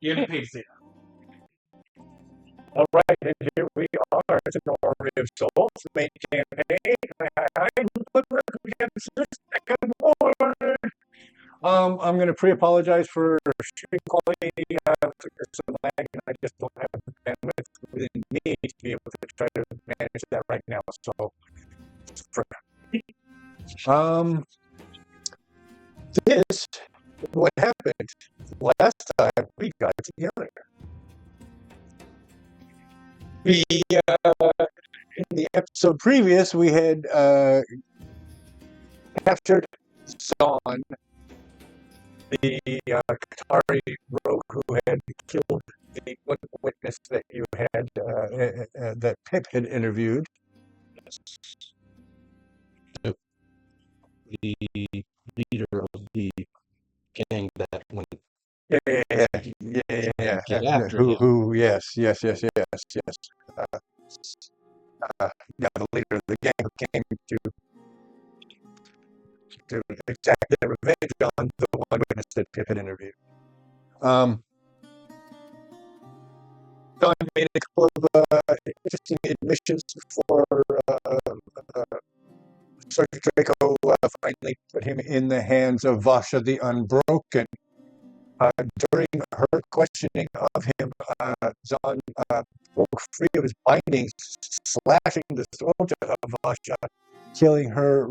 You didn't pay to say that. All right, and here we are. It's an Orrery of Souls, main campaign. I'm going to pre-apologize for stream quality. Some lag, and I just don't have the bandwidth within me to be able to try to manage that right now. So, this is what happened last time we got together. We, in the episode previous, we had captured Zahn, the Qatari rogue who had killed the one witness that you had, that Pip had interviewed. The leader of the gang that went. Yeah. Get after Who? him. Who? Yes. Yeah, the leader of the gang who came to exact their revenge on the one witness that Pip had interviewed. Don made a couple of interesting admissions before Sergeant Draco finally put him in the hands of Vasha the Unbroken. During her questioning of him, Zahn broke free of his bindings, slashing the throat of Vasha, killing her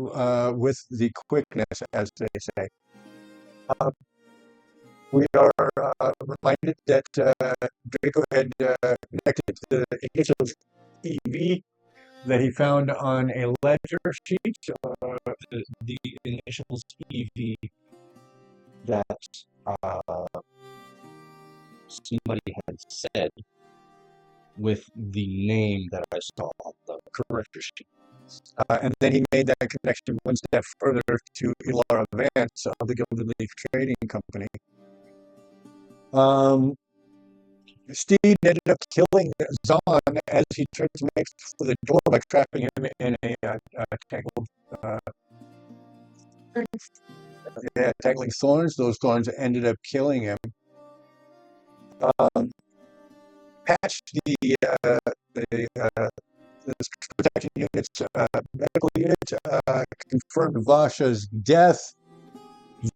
with the quickness, as they say. We are reminded that Draco had connected to the initials EV that he found on a ledger sheet. The initials EV that somebody had said with the name that I saw on the corrector sheet. And then he made that connection one step further to Ilara Vance of the Gilded Trading Company. Steed ended up killing Zahn as he tried to make for the door by trapping him in a tangled tangling thorns. Those thorns ended up killing him. Patch, the protection unit's medical unit confirmed Vasha's death.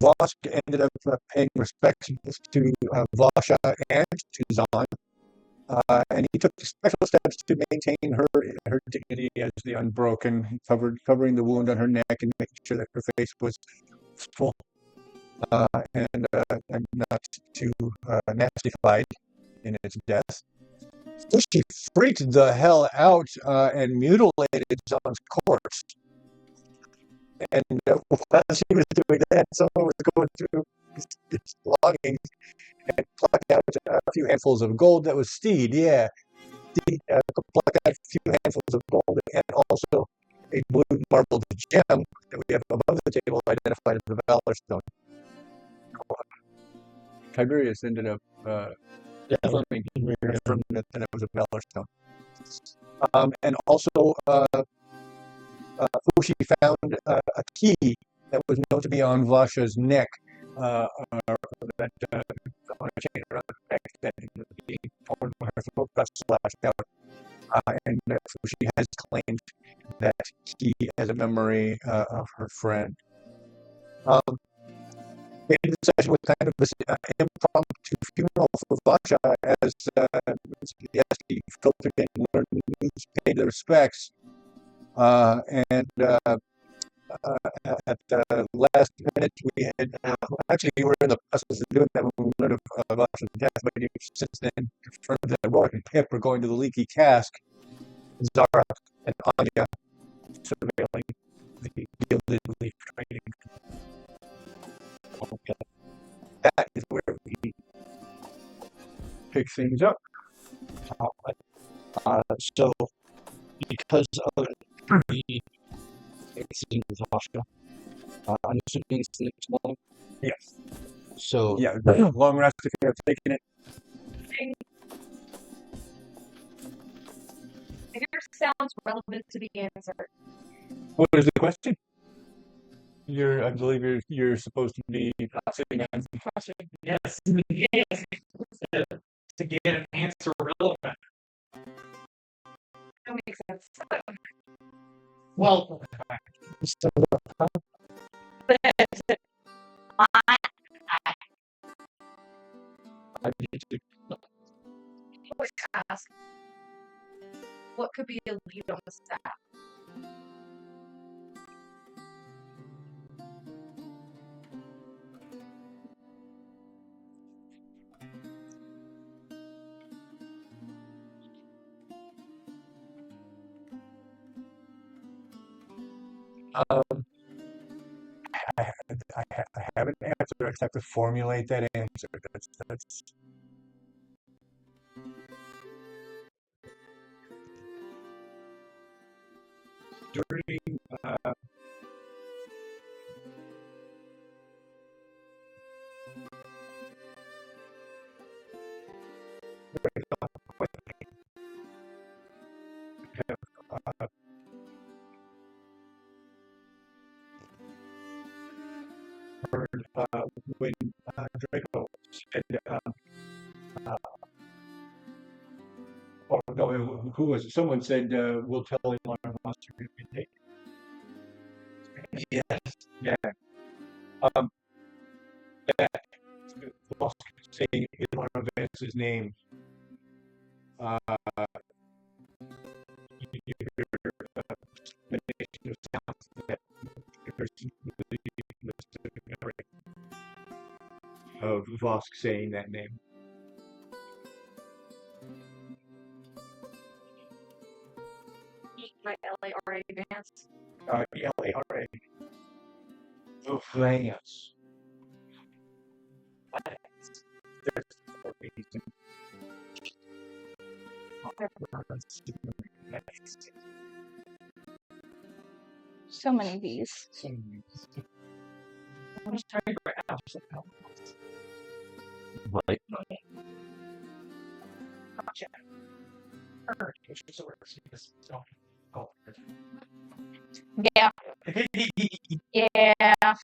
Vosk ended up paying respects to Vasha and to Zahn, and he took special steps to maintain her dignity as the Unbroken, covering the wound on her neck and making sure that her face was full and not too nastified in its death. So she freaked the hell out and mutilated Zahn's corpse. And while she was doing that, someone was going through his belongings and plucked out a few handfuls of gold. That was Steed, yeah. Steed plucked out a few handfuls of gold and also a blue marbled gem that we have above the table identified as the Valor Stone. Tiberius ended up confirming that it was a Valor Stone. And also, Fushi found a key that was known to be on Vasha's neck, that on a chain around her neck that being torn by her throat got slashed out. And Fushi has claimed that key as a memory of her friend. The session was kind of an impromptu funeral for Vasha as Yeski filtered in, learned the news, paid their respects. And at the last minute, we had actually we were in the process of doing that when we learned of Vasha's death, but since then confirmed that Roy and Pip were going to the Leaky Cask, Zara and Anya surveilling the Gilded Leaf Trading. Okay. That is where we pick things up. So, because of the incident with Vasha, I'm assuming it's the next morning? Yes. So, yeah, long rest if you have taken it. It sounds relevant to the answer. What is the question? I believe you're supposed to be sitting on. Yes, yes. To get an answer relevant. That makes sense. Well, Always ask, what could be a lead on the staff? I have an answer. I just have to formulate that answer. That's during uh, heard when Draco said, or no, who was it? Someone said, "We'll tell him on our monster if we take." Yes, yeah. That lost saying Elon Vance's name. You hear the nation of sounds that there's the specific memory of Vosk saying that name. My LARA advance. L-A-R-A. Oh, Vance. There's a reason. So many V's. I'm just trying to figure out Right. Gotcha. Heard. Which is a word. So, oh. Yeah. Yeah.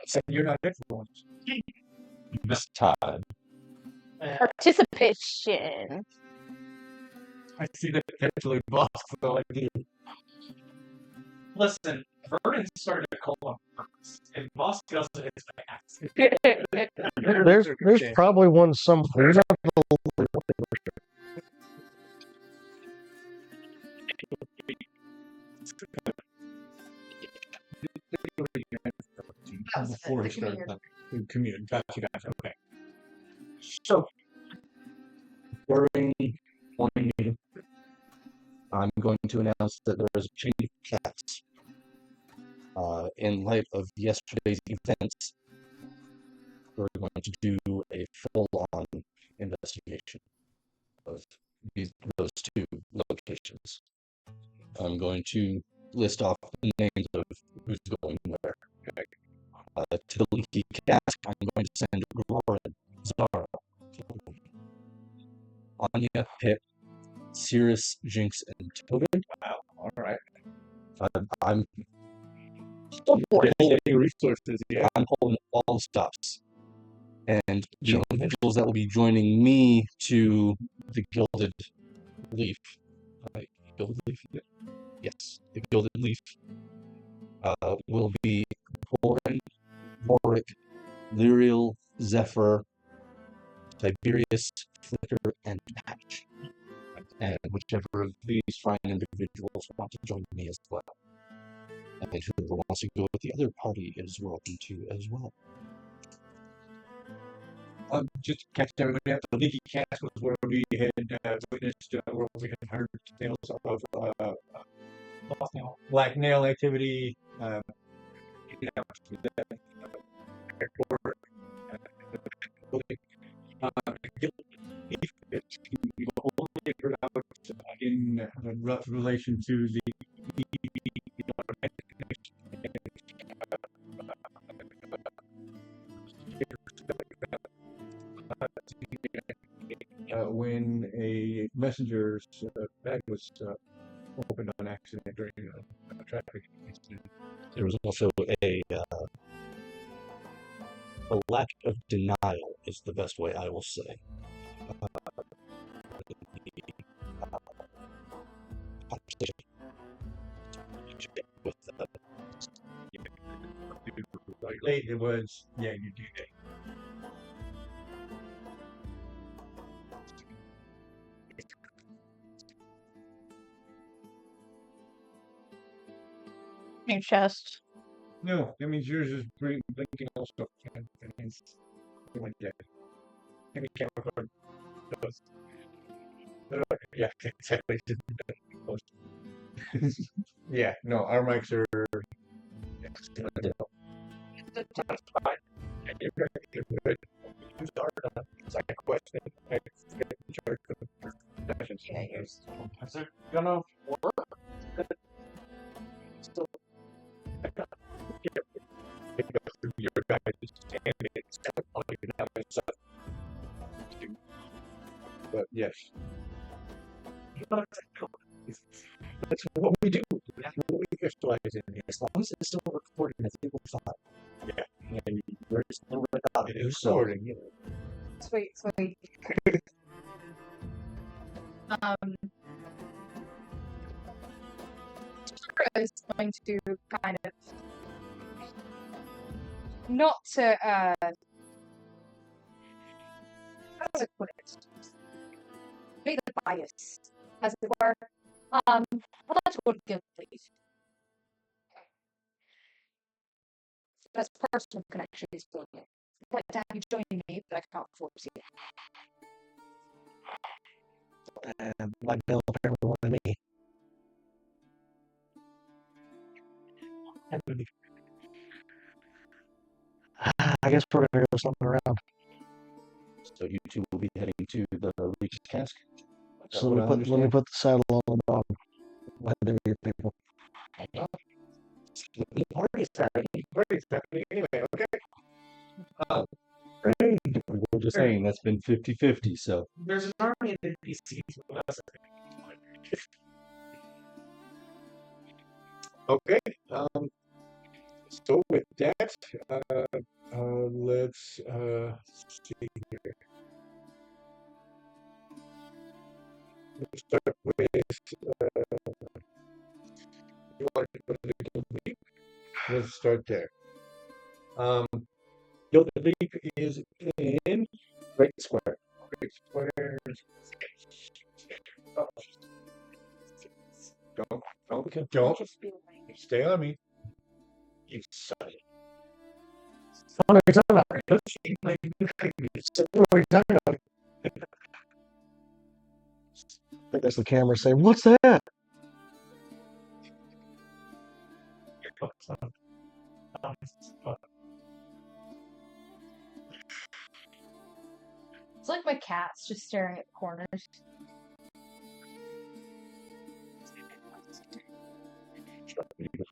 So you're not influenced. This time. Participation. I see that eventually Vosk will like you. Listen, Vernon started to call him Ernst, and Vosk does it his fast. There's probably one somewhere. Before he started the commune. Gotcha. Okay. So during morning meeting, I'm going to announce that there is a change of cats. In light of yesterday's events, we're going to do a full-on investigation of those two locations. I'm going to list off the names of who's going where. To the Leaky Cask, I'm going to send Aurora, Zara, Anya, Pip, Cirrus, Jinx, and Tobin. Wow, alright. I'm resources, yeah. I'm holding all the stops. And the individuals that will be joining me to the Gilded Leaf. Gilded Leaf? Yes, the Gilded Leaf will be Borin, Vorik, Lyriel, Zephyr, Tiberius, Flicker, and Patch. And whichever of these fine individuals want to join me as well. And whoever wants to go with the other party is welcome to as well. Just to catch everybody up, the Leaky Cask was where we had witnessed, where we had heard tales of black nail activity, only heard out in relation to the when a messenger's bag was opened on accident during a traffic incident. There was also a lack of denial is the best way I will say. Conversation with Late it was, yeah, you do that. Your chest. No, that means yours is blinking also. And that means you went dead. And the camera card does. Yeah, exactly. Yeah, no, our mics are. That's fine. And you're good. You start on second question. I get in charge of sessions. Yeah, yours. Is it gonna work? So, pick up through your guys' standings. All you can have is but yes. That's what we do. That's what we specialize in. As long as it's still recording, I think we're fine. Yeah. And we're still recording. It is recording, you know. Sweet. Bei'Hara is going to kind of not to how does it put it? Be the bias, as it were. I'd like to go to Gilded, please. That's personal connection is doing it. I'd like to have you join me, but I can't force you. my bill apparently wanted me. I guess we're gonna go something around. So you two will be heading to the Leaky Cask. So let me put the saddle on the dog. Let them be your people. The party's happening anyway, okay? Right. We're just saying that's been 50-50, so. There's an army of NPCs with us. Okay. So with that, let's see here. Let's start with you want to go to the Gilded Leap? Let's start there. Gilded Leap is in Great Square. Great Square. Don't. Stay on me. You son. What are you talking about? What are you talking about? I think that's the camera saying, "What's that?" It's like my cat's just staring at corners.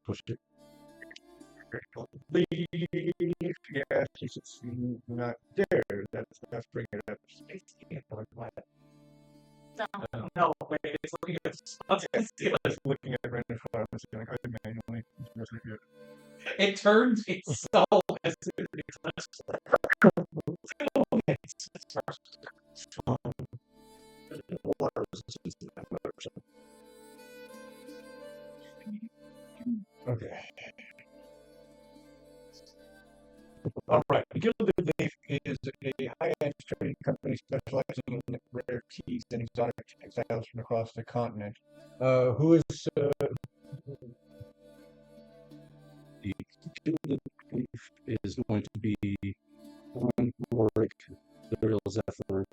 Push it. Yeah, it's not there. That's bringing it up. No, wait, it's looking at It's looking at random files and I manually. it turns itself as soon as it clicks. Okay. All right. Gilded Leaf is a high-end trading company specializing in rare teas and exotic textiles from across the continent. Who is The Gilded Leaf is going to be one Orrery, the real Zephyr.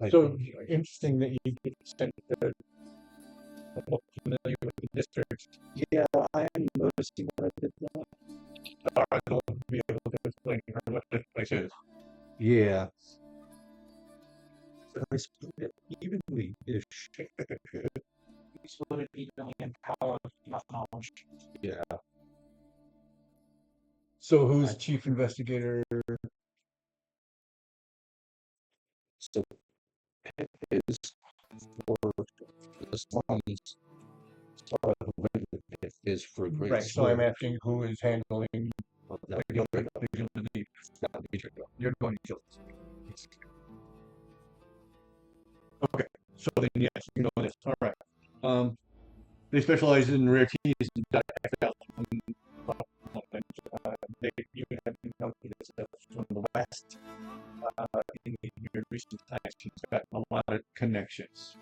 so interesting that you get sent familiar with the district. Yeah, I am noticing what I did that. I don't be able to explain what this place is. Yeah. So I split it evenly-ish. We split it evenly in power, not knowledge. Yeah. So who's chief investigator? So it is for the slums. Sorry, the way that it is for great Right. So I'm sword. asking who is handling Well, that would be the your go. That would be your go. You're going to kill this. Okay. So then, yes, you know this. All right. They specialize in rare teas. They even have been known from the West. In very recent times, she's got a lot of connections.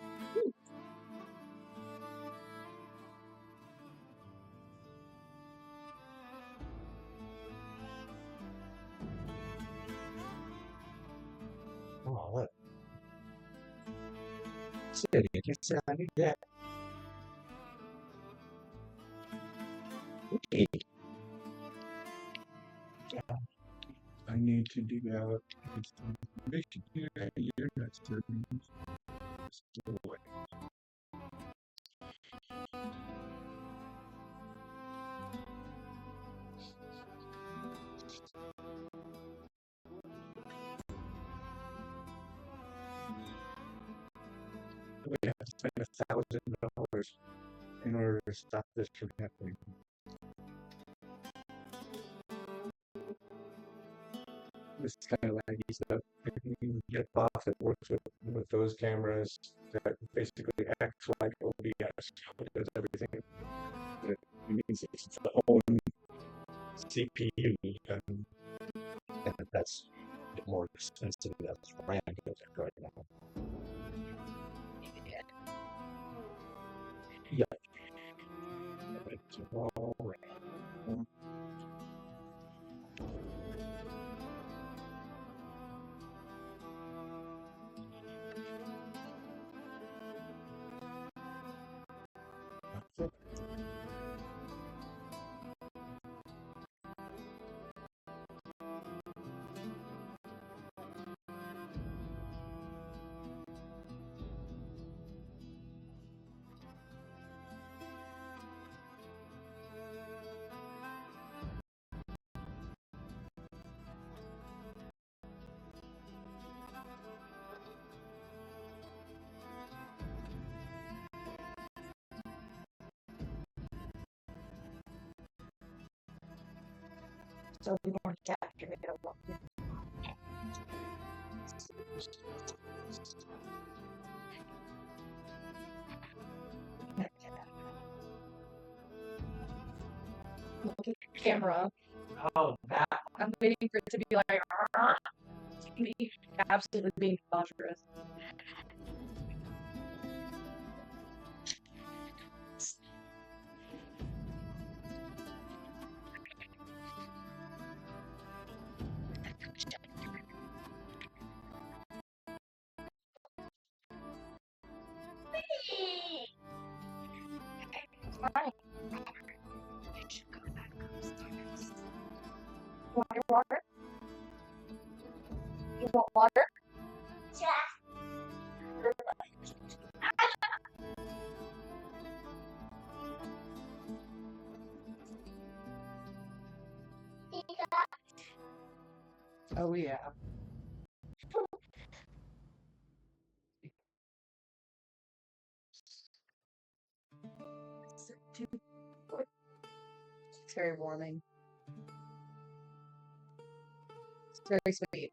Oh, what? Say I need that. Okay. I need to dig out some information here. You're not serving this away. We have to spend $1,000 in order to stop this from happening. This is kind of laggy stuff. You can get a box that works with those cameras that basically acts like OBS. It does everything. It means it's its own CPU. And that's a bit more expensive than RAM right now. Yeah. It's all RAM. So we want to capture it a lot. Look at the camera. Oh, that. I'm waiting for it to be like, "Argh." It's gonna be absolutely being dangerous. Fine. Want your water? You want water? Oh yeah. It's very warming. It's very sweet.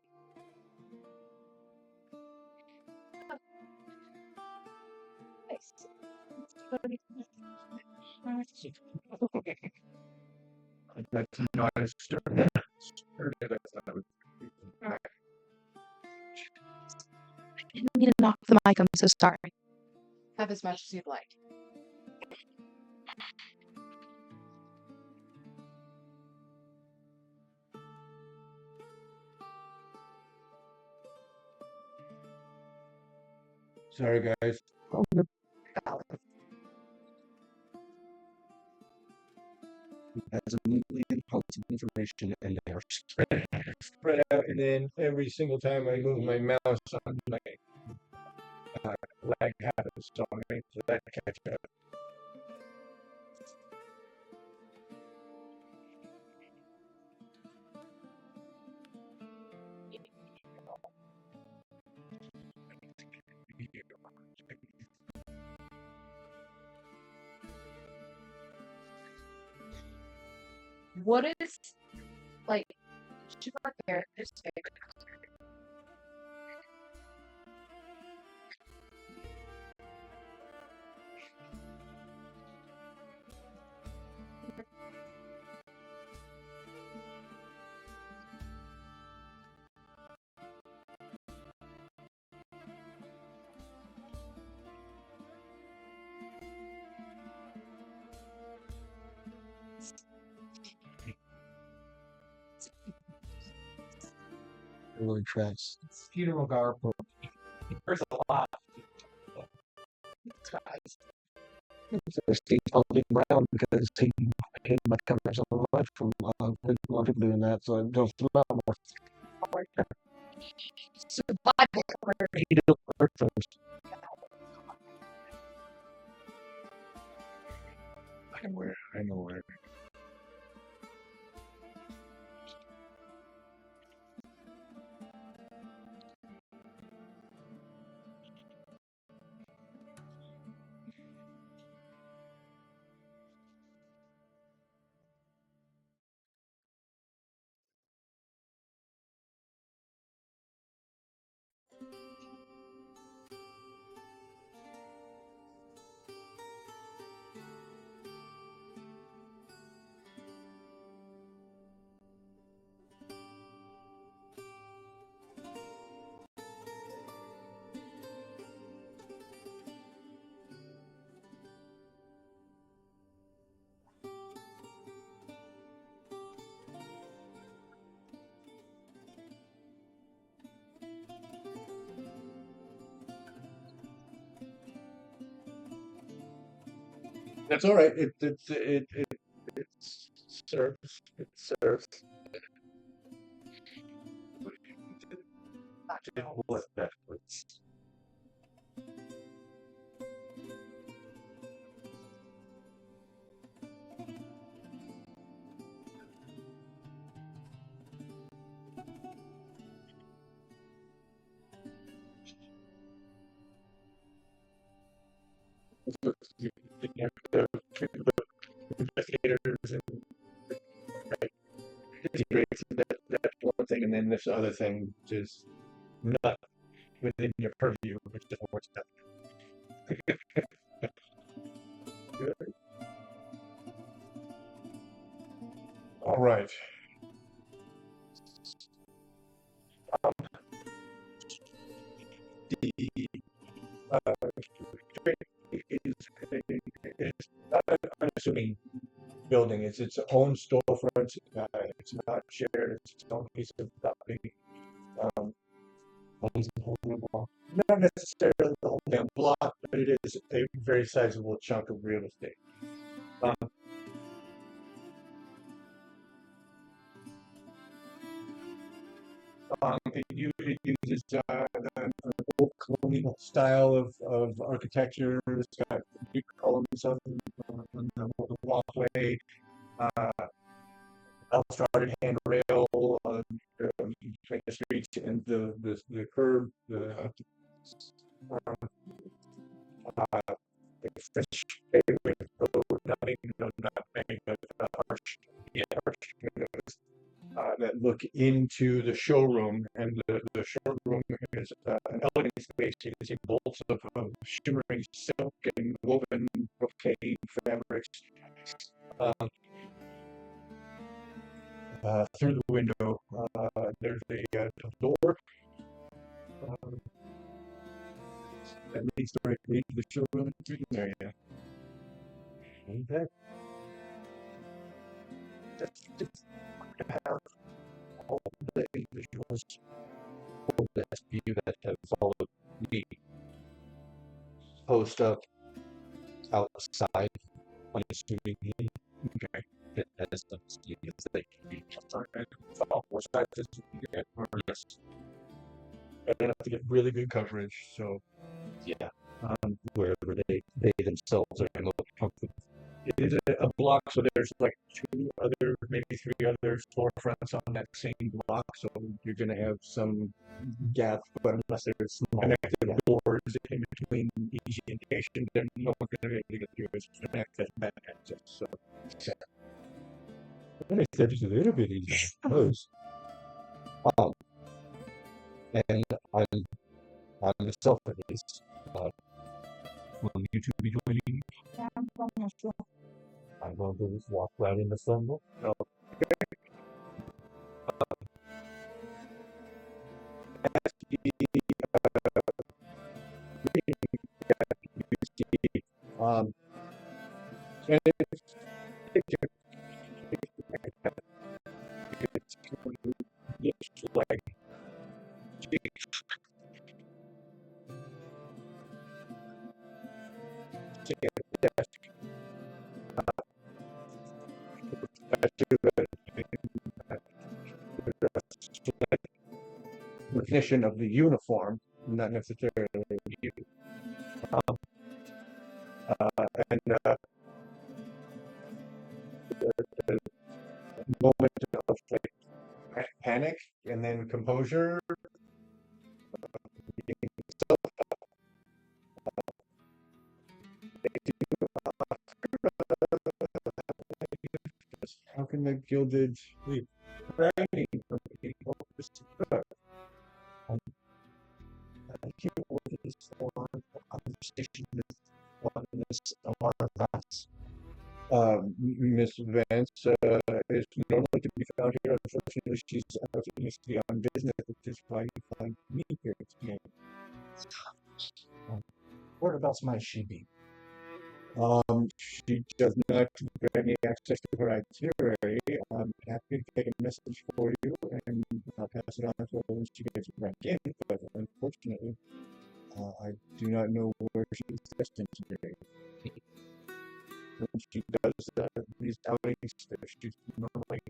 Nice. That's not a sturdy. That's not a I didn't mean to knock the mic. I'm so sorry. Have as much as you'd like. Sorry, guys. Has a million points of information and they are Spread out, and then every single time I move my mouse on my lag happens, so I'm waiting for that to catch up. What is, like, should our characters favorite color? Really tracks. Funeral garb. There's a lot. So Steve Baldwin Brown because he hid my camera so much from a lot of people doing that, so it don't smell more. Survival color. He did work first. I know where. That's all right. It serves. It serves. What that was. Investigators and right, integrates that one thing, and then this other thing is not within your purview, which is more stuff. Good. All right. The is not an unassuming building. It's its own storefront. It's not shared. It's its own piece of property. Not necessarily the whole damn block, but it is a very sizable chunk of real estate. It uses an old colonial style of architecture. It's got big columns on the walkway, balustrade handrail between the streets and the curb. The French favorite road, not many, but harsh, that look into the showroom, and the showroom is an elegant space. You can see bolts of shimmering silk and woven brocade fabrics through the window. There's a door that leads directly to the showroom and treating area. Okay. Just to have all the individuals for this view that have followed me post up outside on the shooting. Okay. It has some students that can be follow four sides as you get yes. And enough to get really good coverage, so yeah. Wherever they themselves are going to look comfortable. It is a block, so there's like maybe three other storefronts on that same block, so you're going to have some gap, but unless there's small connected doors in between each indication, then no one's going to be able to get through. It's access, bad access. So, And it's just a little bit easier, I suppose. And on myself at least, will you two be joining me? Yeah, I'm almost sure. I'm going to just walk right in the sun. No. Um, and it's like recognition of the uniform, not necessarily you. And the moment of like panic and then composure. How can the Gilded leave? From people? I can't wait this long conversation with one of this class. Miss Vance is normally to be found here. Unfortunately, she's out initially on business, which is why you find me here today. Whereabouts might she be? She does not grant me access to her itinerary. I'm happy to take a message for you and I'll pass it on to her when she gets back in, but unfortunately, I do not know where she is destined today. When she does these outings, she's normally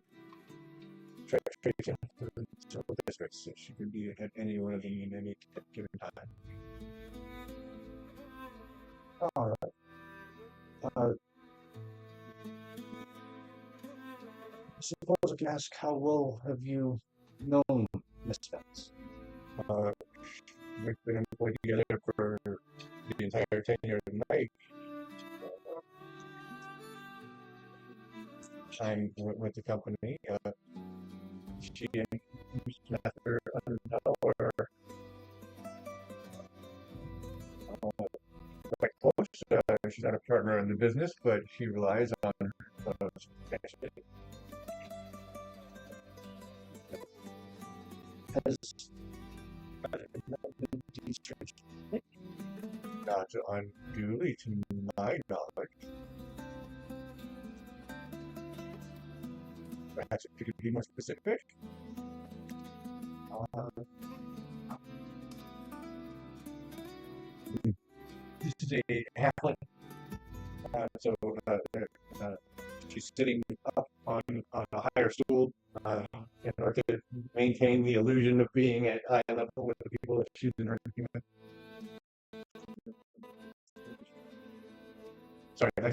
tracing through several districts, so she could be at any one of them in any given time. All right. I suppose I can ask, how well have you known Miss Vance? We've been employed together for the entire tenure of my time with the company. She and Mr. Mather are quite close. She's not a partner in the business, but she relies on her capacity. Has not unduly to my knowledge. Perhaps if you could be more specific. This is a halfling. So she's sitting up on a higher stool in order to maintain the illusion of being at eye level with the people that she's interacting with. Sorry, I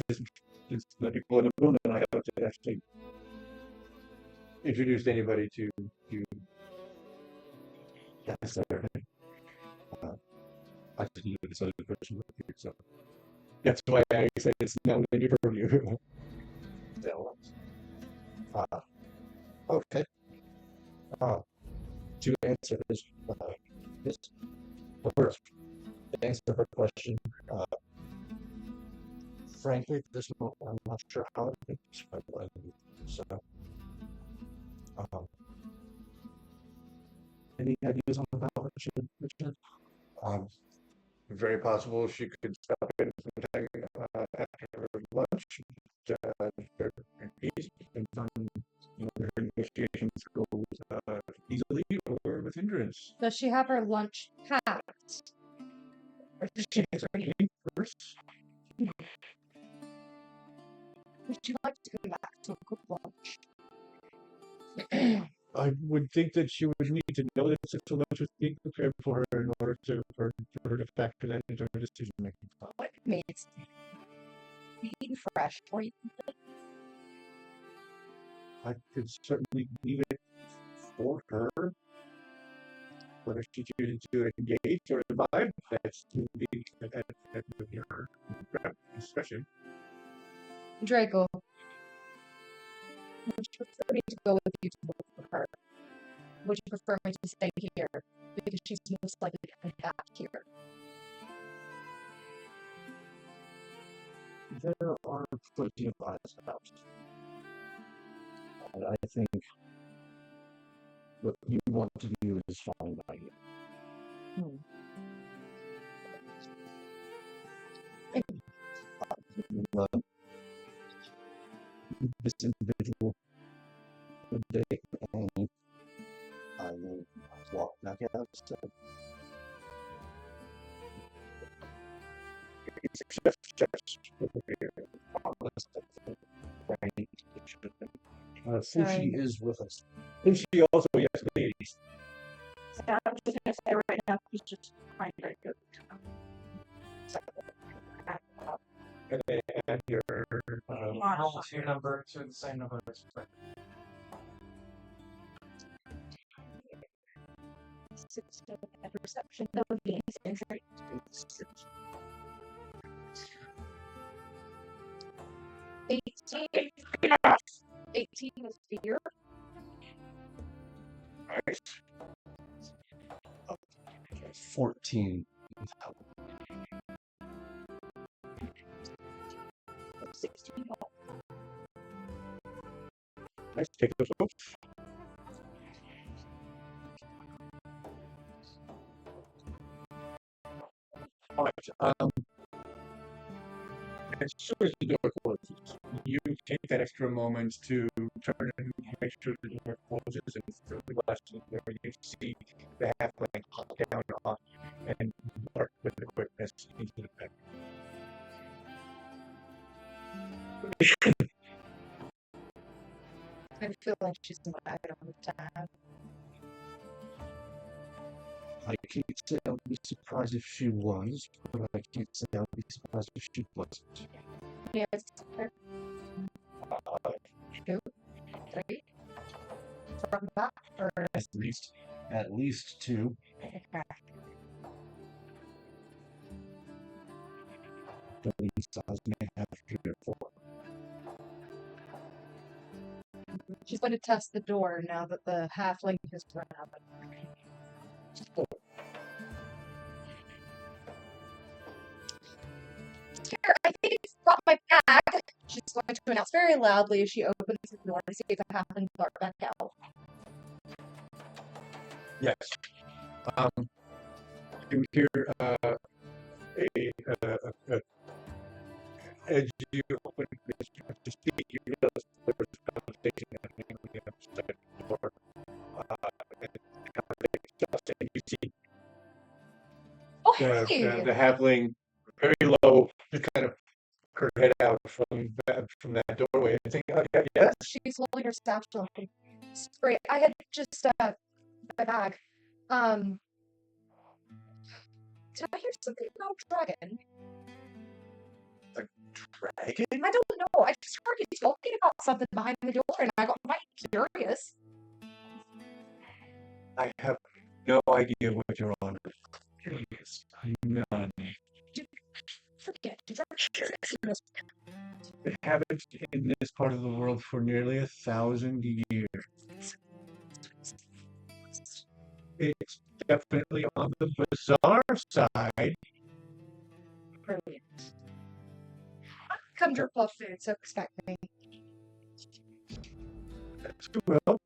just let people in the room, and I haven't actually introduced anybody to yes, I just knew this other person with you, so that's why I said it's now in your purview. Okay. To answer this, first, to answer her question, frankly, at this moment, I'm not sure how to describe it. So, any ideas on the ballot, Richard? Very possible she could stop in sometime after her lunch. And their negotiations go easily or with hindrance. Does she have her lunch packed? She has her eating first. Would you like to come back to a good lunch? I would think that she would need to know that such a lunch was being prepared for her in order for her to factor that into her decision making. What means eaten fresh or eaten? I could certainly leave it for her. Whether she chooses to engage or survive, that's to be her discretion. Draco. Would you prefer me to go with you to look for her? Would you prefer me to stay here? Because she's most likely to come back here. There are plenty of eyes about. And I think what you want to do is fine by you. This individual would take, and I will walk back outside. Sushi is with us. And she also, yes, ladies. Yeah, I'm just gonna say right now, he's just trying very good. And your Roll to your number to the same number as At perception, that would be insane, right? 18. 18 is fear. Nice. 14. 16. Nice. Take those off. All right. As soon as the door closes, you take that extra moment to turn and make sure the door closes and through the glass where you see the halfling hop down off and bark with the quickness into the bed. I feel like she's my item of time. I can't say I'll be surprised if she was, but I can't say I'll be surprised if she wasn't. Yeah, it's her. 2, 3. From that, or At least 2. The size may have 3 or 4. She's going to test the door now that the halfling has run out. Here, I think it's got my bag. She's going to announce very loudly as she opens the door to see if the halfling got back out. Yes. You hear as you open this to speak, you realize there was a conversation happening on the outside of the door. And you see Oh, hey! the halfling very low, just kind of her head out from that doorway and saying, "Oh yeah, yes." She's holding her satchel. It's great. I had just my bag. Did I hear something about dragon? Dragon? I don't know. I just heard you talking about something behind the door, and I got quite curious. I have no idea what you're on. Curious. None. Forget. They haven't in this part of the world for nearly 1,000 years. It's definitely on the bizarre side. Brilliant. Come to Buff Food, so expect me. That's well.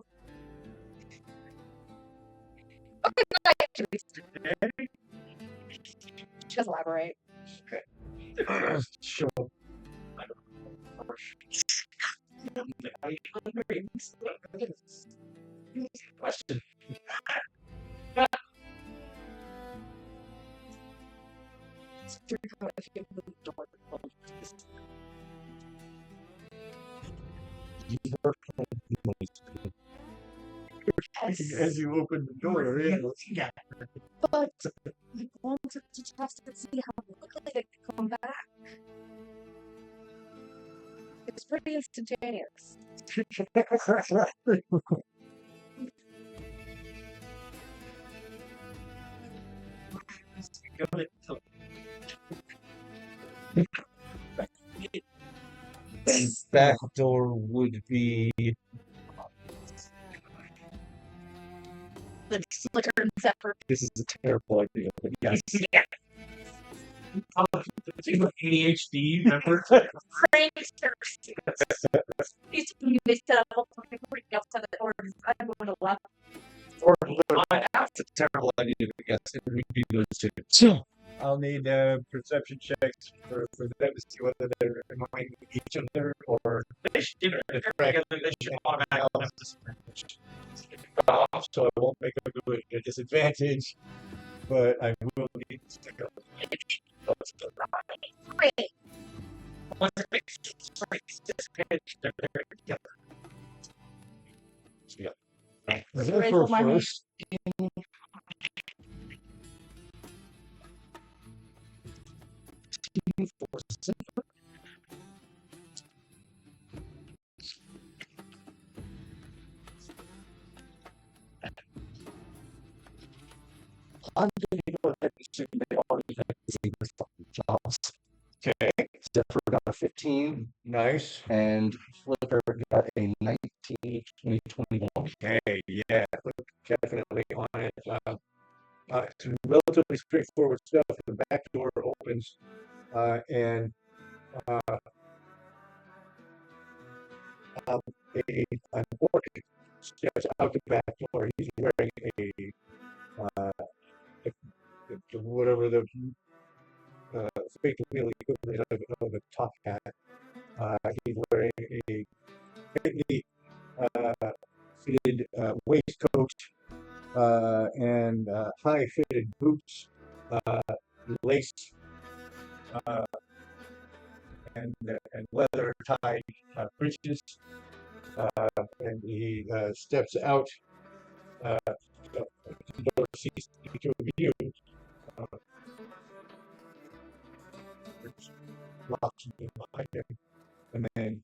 Okay, she doesn't elaborate. Sure. Question. As you open the door, yeah. But I wanted to test and see how quickly they could come back. It's pretty instantaneous. Back door would be the Slicker and Zephyr. This is a terrible idea, but yes. Yeah. ADHD, remember? Pranksters. These they set up all fucking freaking outside the door. I'm going to left. Or that's a terrible idea, but yes, it would be those two. So I'll need perception checks for them to see whether they're annoying each other or They should do it. Together, they should automatically have disadvantage. so I won't make them do it at a disadvantage, but I will need to stick up. Great. Once it makes disadvantage, they're together. So yeah. Raise Zephyr my hand. first. For Zephyr. I'm going to go ahead and assume they already have their fucking jobs. Okay. Zephyr got a 15. Nice. And Flicker got a 19, 20, 21. Okay, yeah. Definitely on it. It's relatively straightforward stuff. The back door opens, and an orc steps out the back door. He's wearing whatever the fake wheel equivalent of a top hat. He's wearing a tightly fitted waistcoat and high fitted boots, lace, and leather tied breeches. And he steps out. The door sees each of you. Locks behind him, and then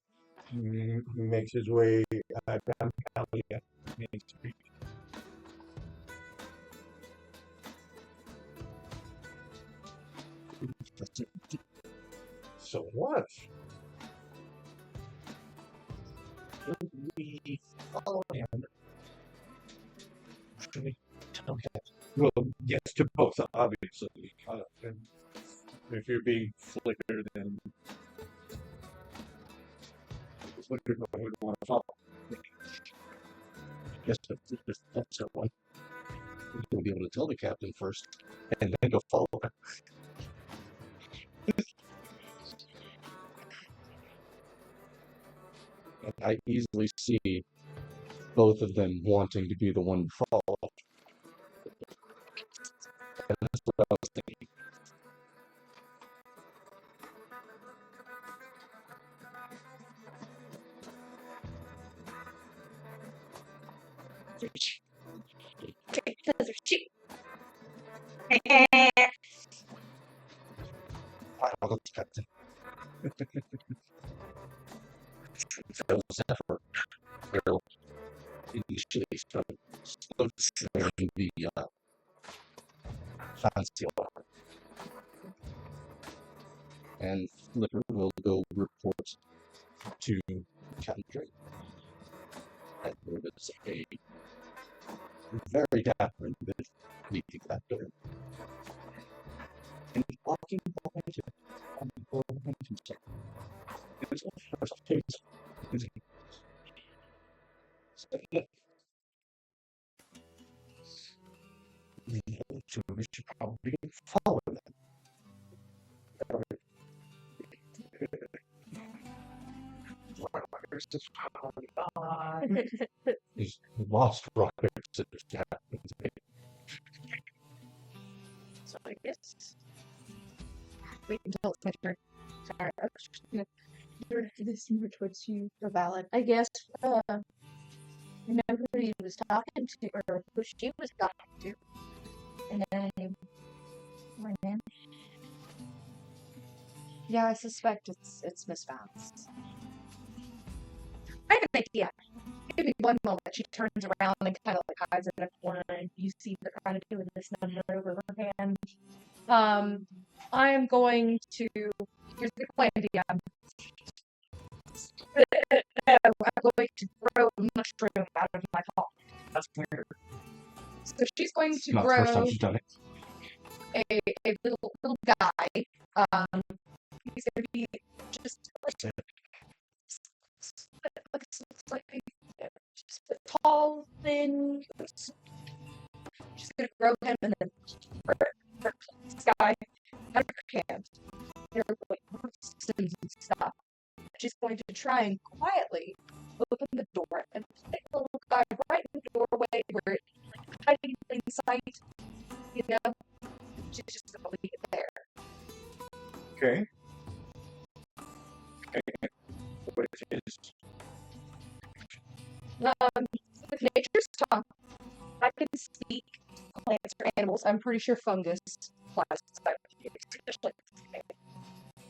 he makes his way down the alley at Main Street. So what? Should we follow him? Should we tell him? Well, yes to both, obviously. And if you're being Flicker, then Flicker would want to follow. Yes, that's the one. You'll be able to tell the captain first, and then go follow him. And I easily see both of them wanting to be the one to follow. And that's what I was thinking. I'll go to Captain. Phil Zephyr will initially start sharing the fancy art. And Flicker will go report to Captain Drake. And there is a very dapper individual leading that door. And walking behind him on the door behind himself. It's all first case. So we should probably follow them. He's lost rockets at this happens. So I guess. Wait until it's my turn. Sorry, I was just gonna direct this more towards you. So valid. I guess. You know who he was talking to, or who she was talking to. And then my name. Yeah, I suspect it's Miss Vance. I have an idea. Give me one moment. She turns around and kind of like hides in a corner, and you see her kind of doing this number over her hand. I am going to. Here's the plan, DM. I'm going to throw a mushroom out of my paw. That's weird. So going to Not the first time grow she's done it. a little guy. He's going to be just like just a tall, thin. She's going to grow him and then this guy out of her hands. And stuff. She's going to try and quietly open the door and put the little guy right in the doorway where it's hiding in plain sight. You know, she's just going to leave it there. Okay. What is with nature's tongue, I can speak plants or animals. I'm pretty sure fungus applies to that, especially.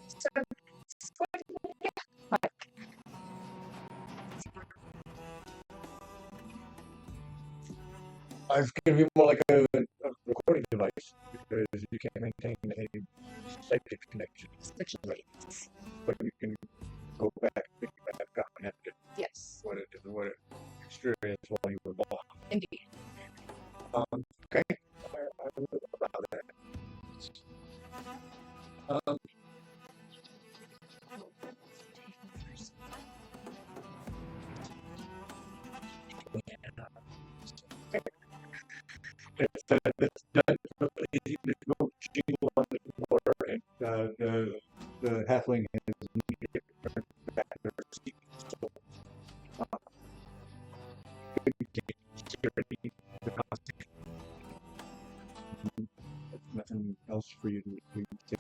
So, it's going to be it's going to be more like a recording device because you can't maintain a psychic connection. essentially. But you can go back, pick it back up, and have to Yes, what it experienced while you were born. indeed. Okay. I don't know about that. It's done easy to go jingle on the water, and the halfling has immediately turned back to her seat. So, security, the concept. Nothing else for you to say.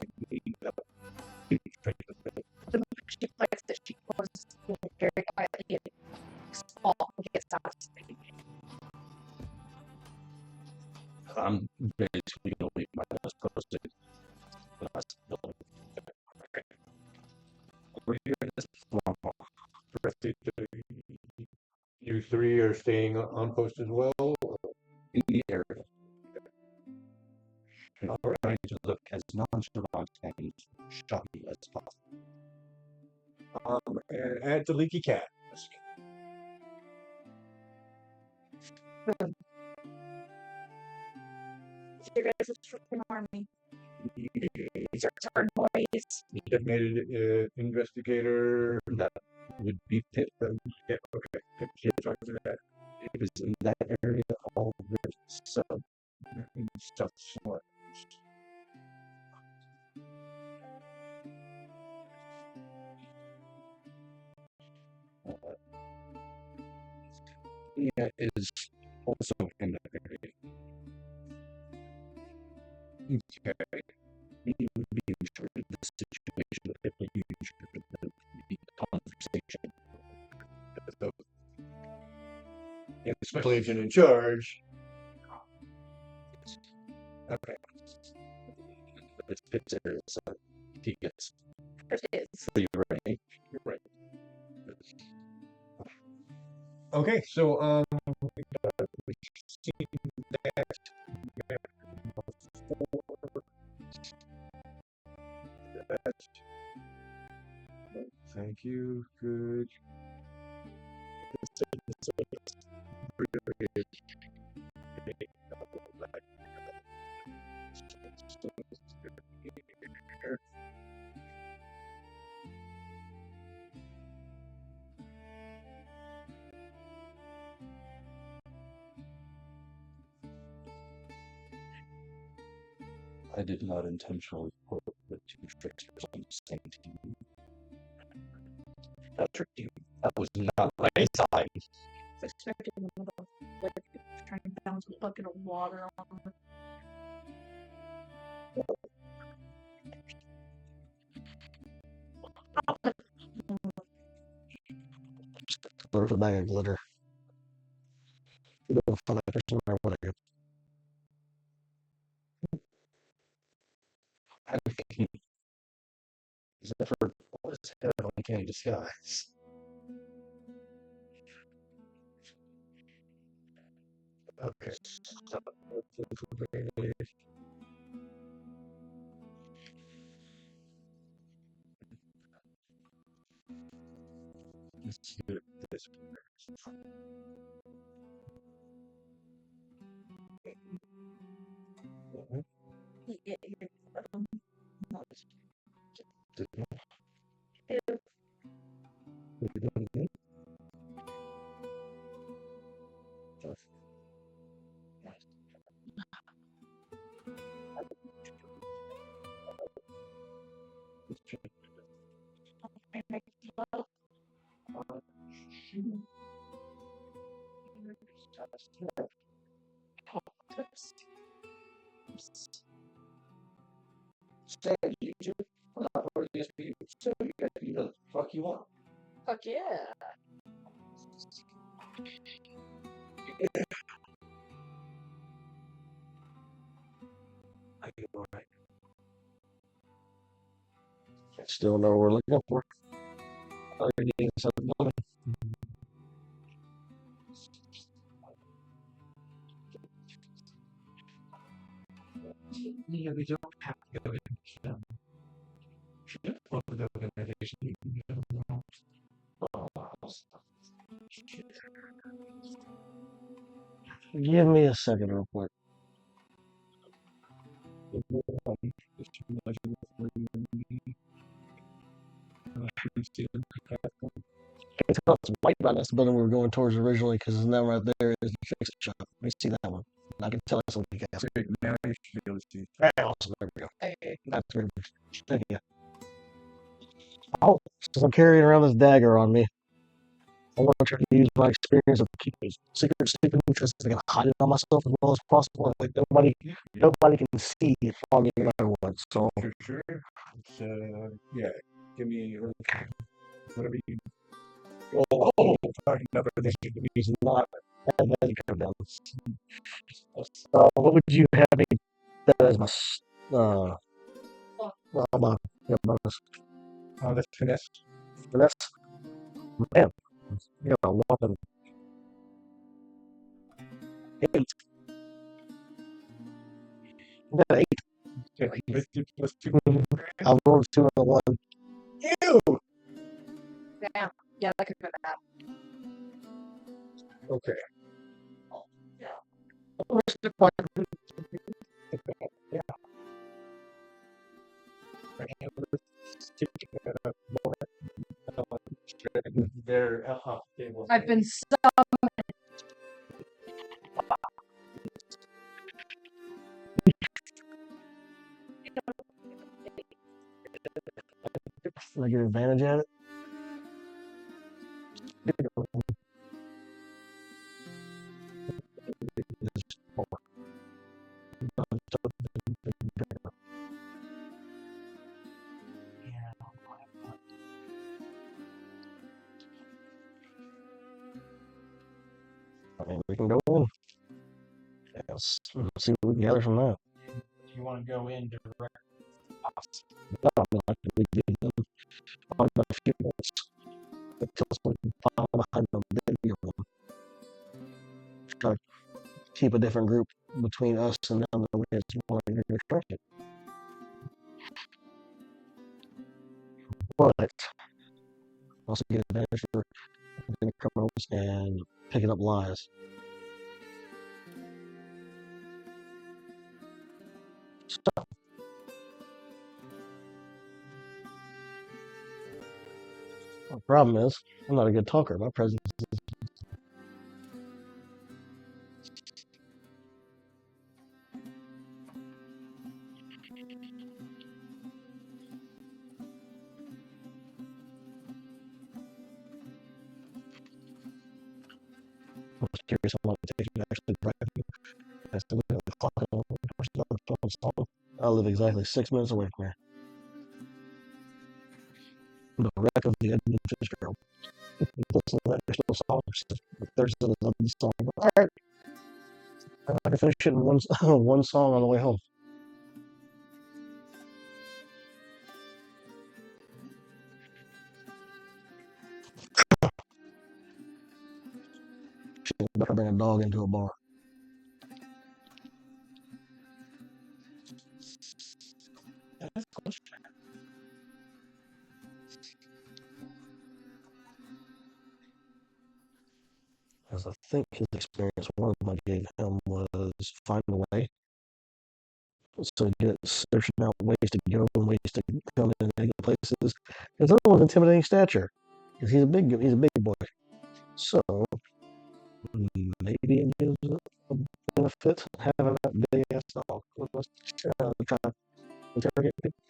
The moment she plays that she was very quietly and small and gets out of speaking. I'm basically going to leave my last posted. Over here in this swamp, the rest of you three are staying on post as well. In the area. And I'm trying to look as nonchalant and shocky as possible. And add the Leaky Cask. You guys are freaking army. These are turn boys. Designated investigator. That would be Pip. Yeah, okay. That. It was in that area all the stuff. Somewhat. Yeah, is also in that area. Okay. You would be in charge of the situation if you the conversation. So, and the special agent in charge. Okay. But it's Pip's area, so he gets It is. pretty right. You're right. Okay, so we've seen that. Thank you. Good. I did not intentionally put the two tricksters on the same team. That tricked you. That was not my side. I was expecting one of those, like, trying to balance a bucket of water on them. There's a bag of glitter. You don't find that person or whatever. I'm thinking, is that for what is head on candy disguise? Okay. So, let's see what this. Say you do. I'm not worthy of you. So you got to do the fuck you want. Fuck yeah. I get alright. Still know what we're looking for. All you're needing is something money. Yeah, we don't have to go into them. Shit, what the organization you can get around. Give me a second real quick. I can tell it's white about this building we were going towards originally because the name right there is the fix it shop. Let me see that one. And I can tell it's a Leaky Cask. Now you should be able to see. Awesome. There we go. Hey. That's very good. Thank you. Oh, since I'm carrying around this dagger on me, I want to try to use my experience of keeping secret sleeping interests and hide it on myself as well as possible. Like nobody can see if I'm no matter what. So Sure. So, yeah, give me whatever you. oh, another thing is not and then you come down. What would you have me that as my my bonus? That's finesse. Finesse? Man, you got a whopping 8. You got an 8. Okay, let's do. I rolled 2 and a 1. Ew! Damn. Yeah, that could have been bad. Okay. Where's the point? Yeah. They're I've been so Can I get advantage at it? I mean, we can go in. Yeah, let's see what we can gather from that. If you want to go in direct, No, I can be done on a few minutes. Until someone can follow behind them, then we go in. Try to keep a different group between us and them that way it's more restricted. But also get advantage for criminals and picking up lies. So, the problem is, I'm not a good talker. My presence is. I'm curious how long it takes me to actually drive. I still look at the clock and the phone song. I live exactly 6 minutes away from here. The wreck of the Edmund Fitzgerald. Listen to that additional song. There's another song. All right. I can finish it in one song on the way home. Shit, better bring a dog into a bar. As I think his experience, one of them I gave him was find a way. So get searching out ways to go and ways to come in and exit places. His other one's intimidating stature. Because he's a big boy. So maybe it gives a benefit having that big ass dog. Let's try to interrogate people.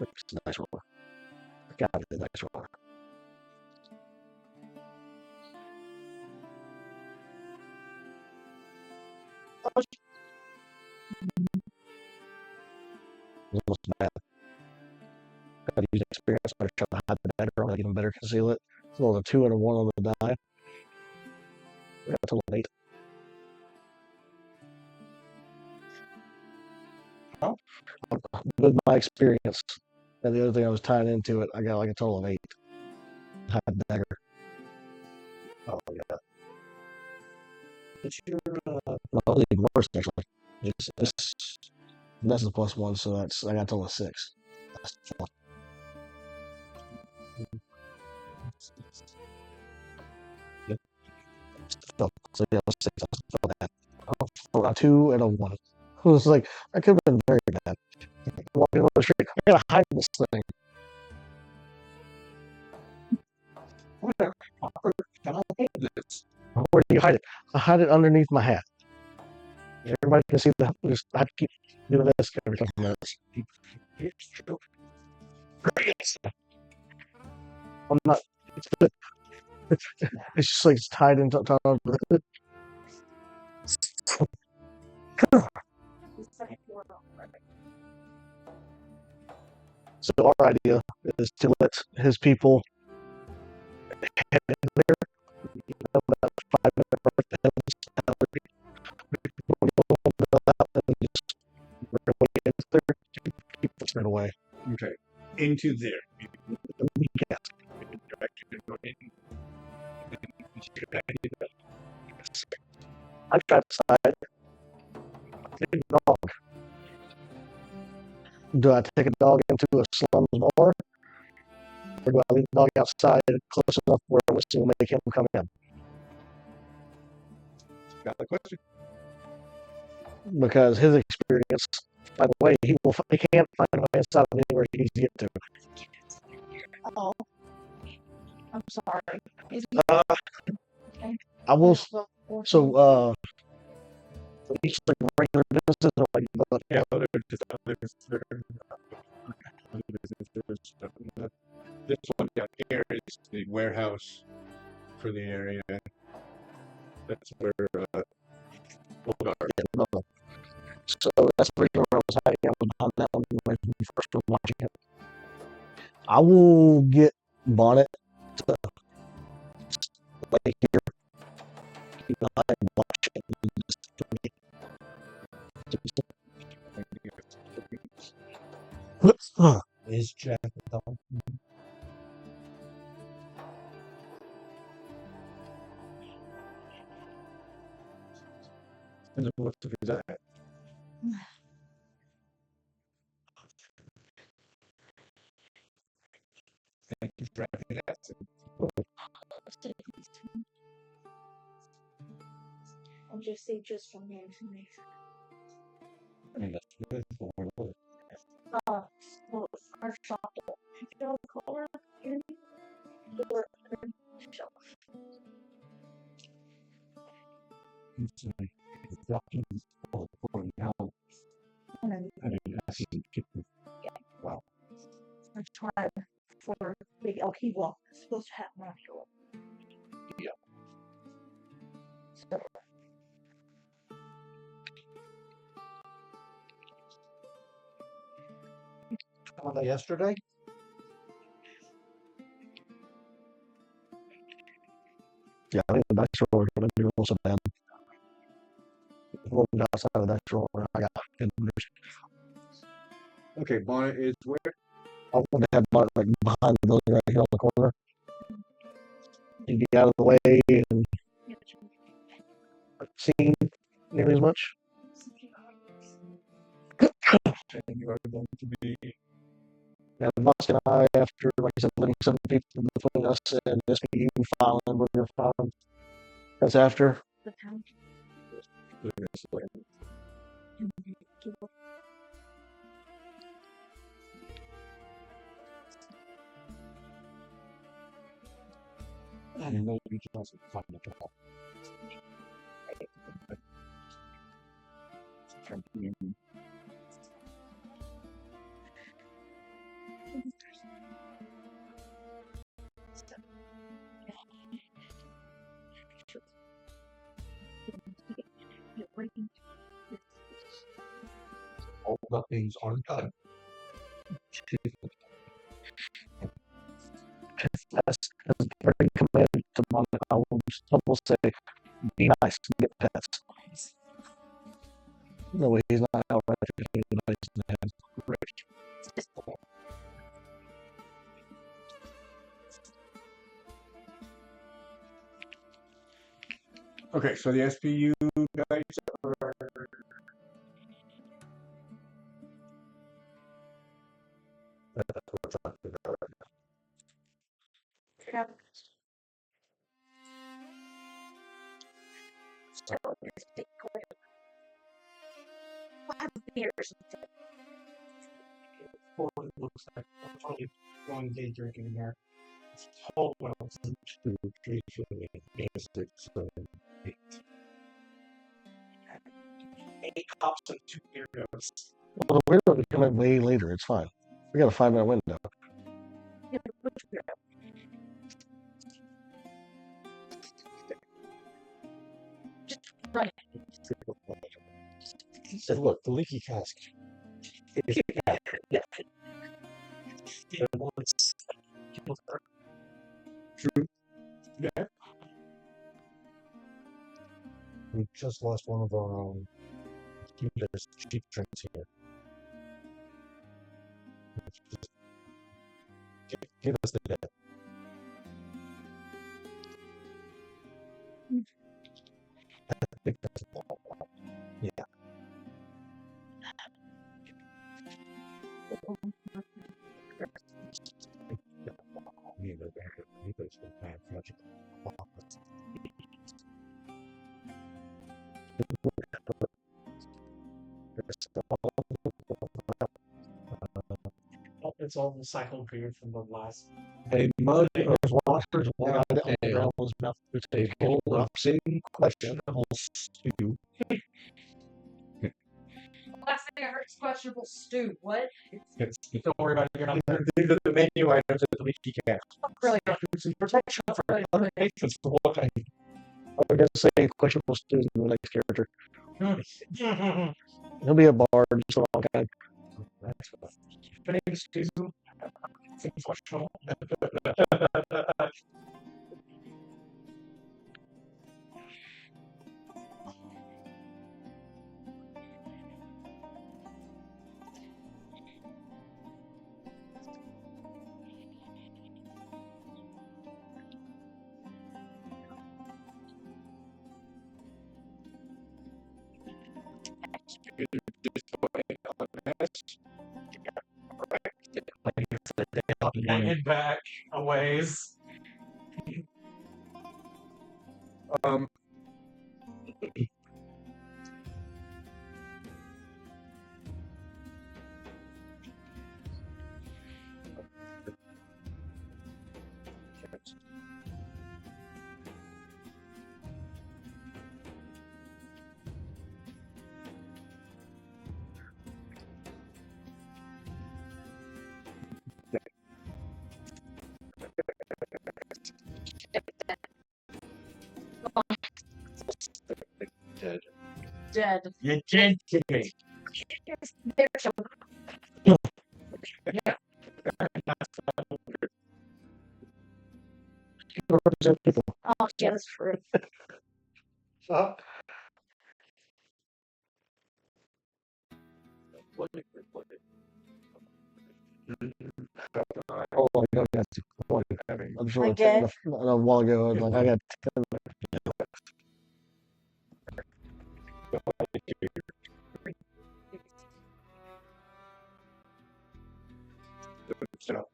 It's a nice roller. Gotta be a nice roller. It's almost bad. Gotta use experience. Better try to hide the dagger. I'll even better conceal it. It's a little 2 and a 1 on the die. We got a total of 8. Oh. With my experience, and the other thing I was tying into it, I got like a total of 8. Hide the dagger. Oh, yeah. But Well, even worse actually. This is a +1, so that's I got a total of 6. That's 4. Yep. So yeah, 6. I got 2 and a 1. It was like I could have been very bad. Walking on the street, I gotta hide this thing. whatever. Can I hate this? Where do you hide it? I hide it underneath my hat. Everybody can see the. I have to keep doing this every couple minutes. It's true. I'm not. It's just like it's tied into. So our idea is to let his people head in there. About 5 minutes birth ahead of us. Just work our way into there. Keep this right away. Okay. Into there. Leaky Cask. I tried to decide. Dog. Do I take a dog into a slums bar? Or do I leave the dog outside close enough where it will make him come in? Got the question? Because his experience, by the way, he can't find a way inside of anywhere he needs to get to. Oh, I'm sorry. I will. So, each like regular businesses are like, Yeah, other just other businesses. This one down here is the warehouse for the area. That's where so that's the reason where I was hiding out behind that one when we first were watching it. I will get Bonnet to lay here, keep an eye and watch it. is Jack the dog. And what's the result? Thank you for having that. I'll just say just from the information. I mean, that's good for what? Well, our shop, if you don't call her, or shelf. It's like the documents for now. I mean, I see people. Yeah. Wow. I tried for big LP wall. It's supposed to happen after all. Yeah. So. Yesterday? Yeah, I think the dice roller is going to be also bad. Rolling outside of the dice roller, I got good news. Okay, Bonnet is where? I want to have Bonnet like behind the building right here on the corner. You get out of the way and seen nearly as much. And you are going to be. And Musk and I, after, like I said, letting some people between us and SPU filing, we're going to file. That's after. The pound. I didn't know you could also find the job. All the things are done. As very command to Monica, some will say, be nice, get pets. No way, he's not outright educated, nice in the head. Okay, so the SPU guys are. That's what we're talking about right now. What it looks like. I'm probably one day drinking in there. It's whole well. 1, 2, 3, 4, 5, 6, 7, 8. 8 hops and 2 weirdos. Well, the weirdo will come in way later, it's fine. We got a 5-minute window. He said, look, the Leaky Cask. Yeah, once. True. Yeah. We just lost one of our own. There's cheap drinks here. Give us the debt. I think that's a lot. Yeah. It's all recycled beer from the last. A mug of water's wild ale was enough to take a whole upsetting questionable stew. Last thing I heard is questionable stew. What? Don't worry about it. You're not there. These are the menu items at the Leaky Cask. Really? Protection for other nations for what I was going to say questionable stew is the next character. He'll be a bard, just a long time. That's fine. Today's season. Seems questionable. Hanging back a ways. Dead. You did to me. There's some. Yeah. Represent people. Oh, yeah, that's true. Oh, Oh, I got to. I'm sure Again? a while ago, I was like, I got 10 So.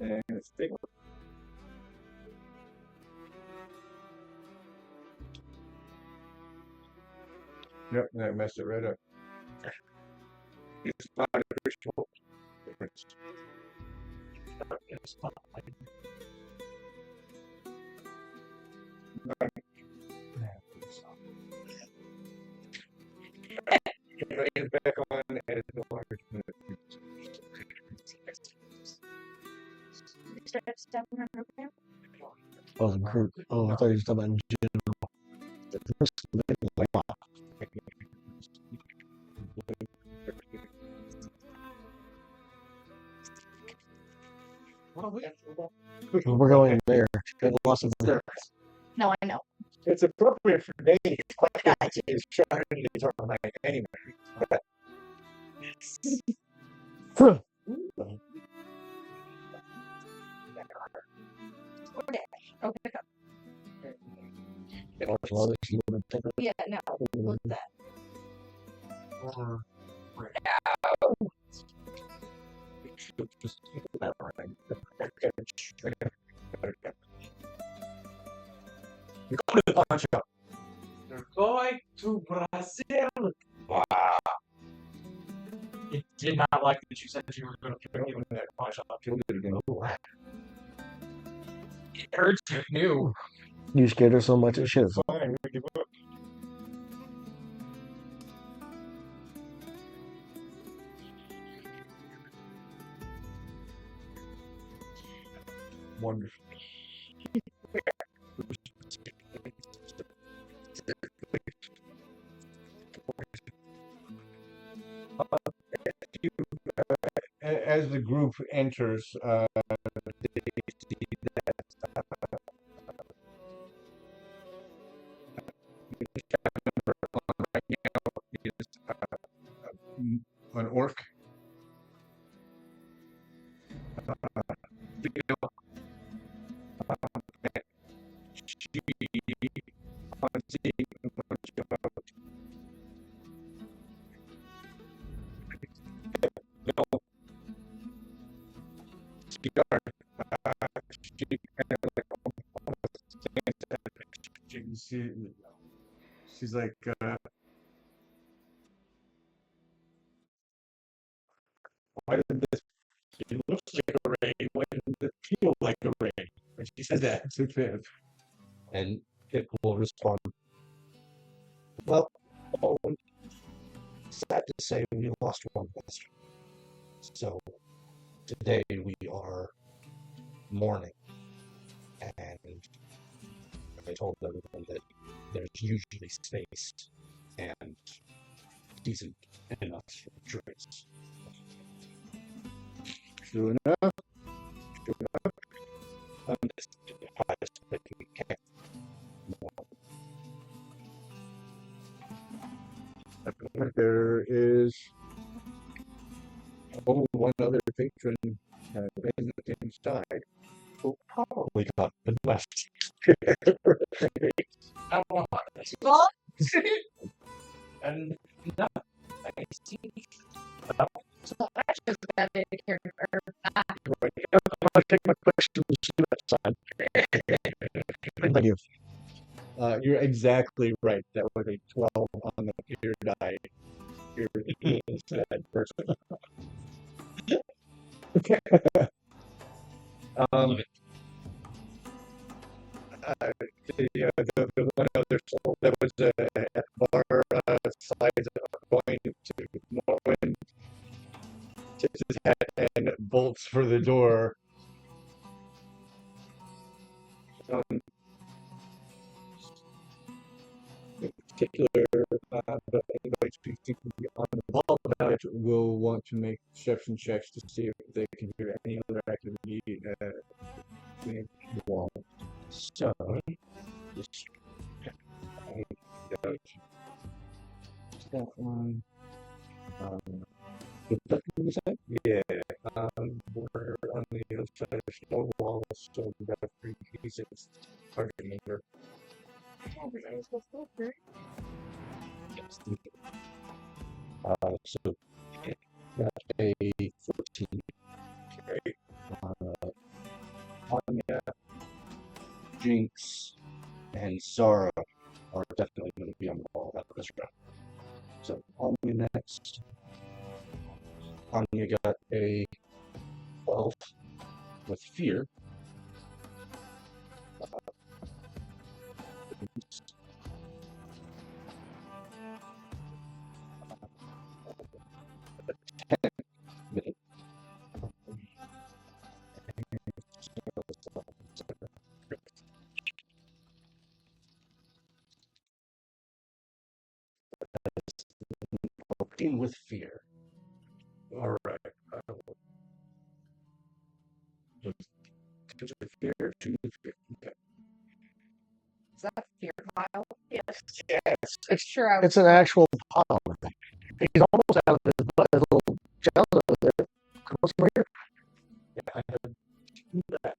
And it's big. Yep, that messed it right up. It's not a visual difference. it's not like It's back on and it's no longer Oh, the group. Oh, I thought you were talking about in general. We're going there. Get lost in there. No, I know. It's appropriate for dating. It's quite nice. It's trying to determine anyway. Okay. Yeah, no. Look at that. You go to the pawn shop. You're going to Brazil. Wow. It did not like that you said you were going to kill me with that pawn shop. It hurts you knew. You scared her so much it shit. Fine, we give up. Wonderful. As the group enters, they see that right now is an orc. Pheal. She, on seeing a bunch of no cigar, she kind of like almost stands at it. She's like, why did this? It looks like a rain. Why didn't it feel like a rain? When she says that, it's okay. And it will respond, well, oh, sad to say we lost one master. So today we are mourning. And I told everyone that there's usually space and decent enough drinks. True enough. This is the highest that we can. There is only one other patron inside who probably got the left. I don't know how this is. And no, I see. So I just got to care for Right. I'll take my question to that side. Thank you. You're exactly right. That was a 12 on the ear die. You're that person. The one other soul that was at the bar slides going to Morrowind, tips his hat and bolts for the door. In particular, but anybody speaking on the ball about it will want to make perception checks to see if they can hear any other activity in the wall. So, just that one. Yeah, we're on the other side of the stone wall, so we got 3 pieces. Hard to remember. So got a 14. Okay. Anya, Jinx, and Zara are definitely going to be on the ball that this round. So Anya next. Anya got a 12 with fear. Acting with fear. All right. To the fear, to the fear. Okay. Is that fear pile? Yes. Yes. Sure, I was It's an actual pile. He's almost out of his butt, his little gel over there. Come over here. Yeah, I have that.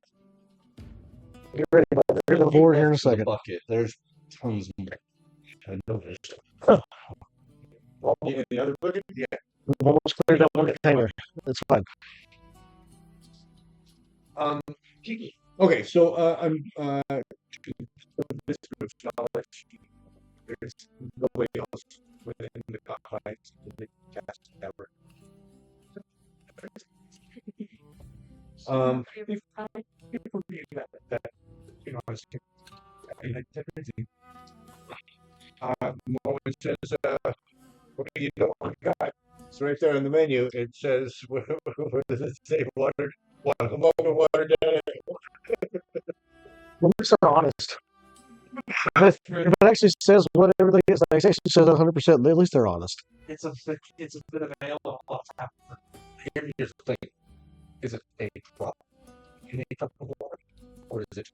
Get ready, bud. There's a board here in a Left in the second. bucket. There's tons more. I noticed. Well, Yeah, in the other bucket? Yeah. we've almost cleared that one container. It's fine. Okay, so I'm this group of knowledge. There's nobody else within the confines of the cast ever. Before you get that, you know, I was Moen says, what do you don't got? It's right there on the menu. It says, what does it say? Water, water down. Well, at least they're honest. If it actually says what everything is, like it actually says 100%, at least they're honest. It's a bit of an ale of what's happening. Here's the thing. Is it a drop in a cup of water? Or is it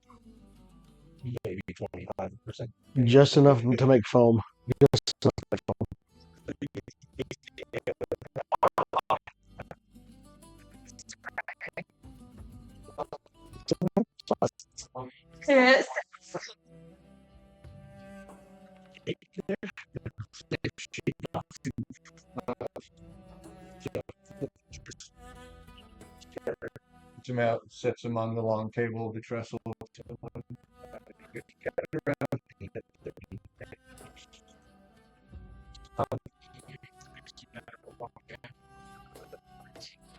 maybe 25%? Just enough to make foam. Just enough to make foam. Yes. Puts him out, sets him on the long table, the trestle.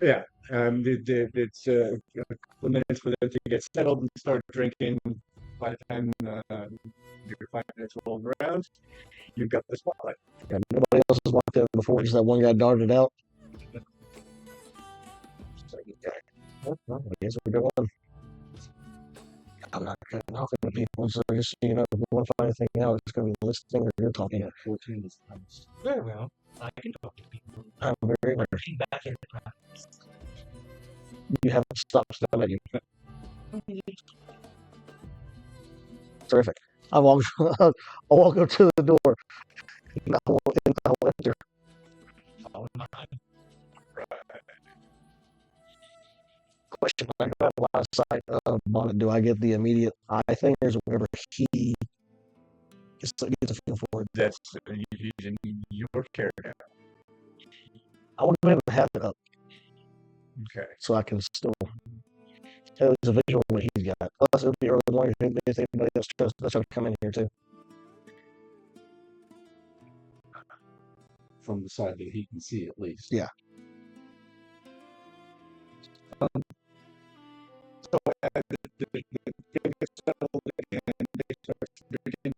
Yeah, it's a couple of minutes for them to get settled and start drinking. By the time your 5 minutes rolled around, you've got the spotlight. Yeah, nobody else has walked in before, just that one guy darted out. So, Well, I guess we're going. I'm not cutting off the people, so just, you know, if we want to find anything out, it's going to be listening or you're talking. 14 is nice. Very well. I can talk to people. I'm very aware. Looking back in the practice. You haven't stopped studying. Terrific. I walk up to the door. And I will enter. Oh, my. Question: I got a lot of sight of Bonnet. Do I get the immediate eye thing, or is it whenever he gets a feel for it? that's he's in your care now. I want to be able to have it up Okay. so I can still at least a visual what he's got. Plus, it'll be early morning if anybody else tries to come in here too. From the side that he can see, at least. Yeah. So the game gets settled and they start drinking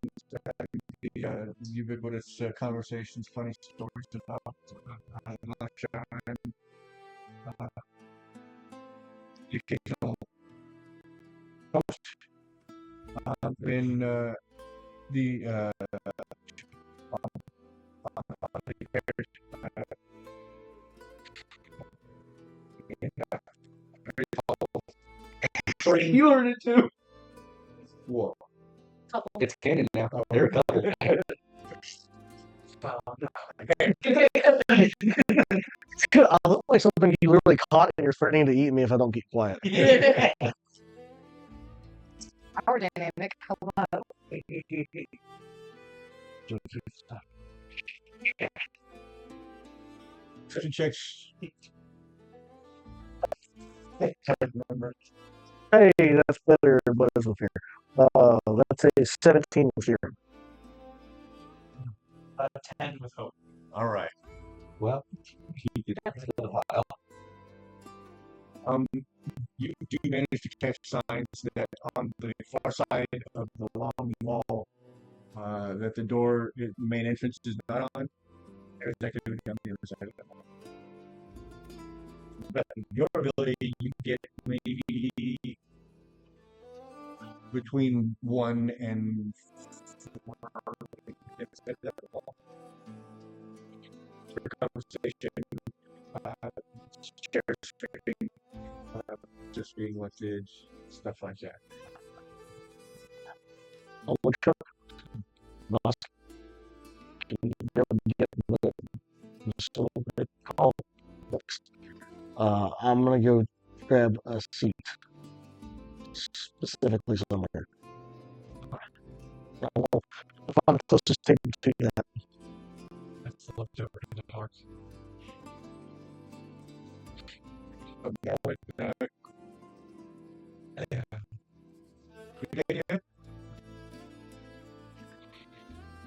the ubiquitous conversations, funny stories about Lasha and the occasional host in the Sorry, you learned it too. Whoa. It's canon now. They're coming. I look like something you literally caught and you're threatening to eat me if I don't keep quiet. Power dynamic. Hello. Certain checks. Hey, that's better, but it's with fear. Let's say 17 with fear. 10 with hope. All right. Well, he did have to go to the pile. You do manage to catch signs that on the far side of the long wall, that the door, the main entrance is not on. There's activity on the other side of the wall. But your ability, you get maybe between 1 and 4 conversations chairs fitting, just being lifted, stuff like that. Oh, look up. Boss. Can you get the soul bit call? I'm gonna go grab a seat specifically somewhere. I'll find the closest table to that. That's the leftover in the park.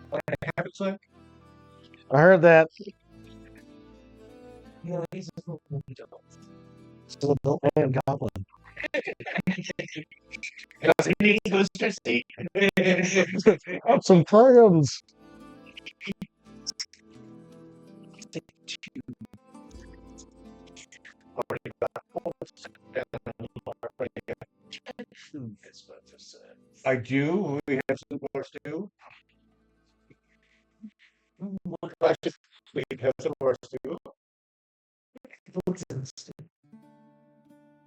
What habits like? I heard that. Yeah, he's a cool adult. Still a built man goblin. He goes to sleep. Up some plans. I do. We have some more stew. We have some more stew.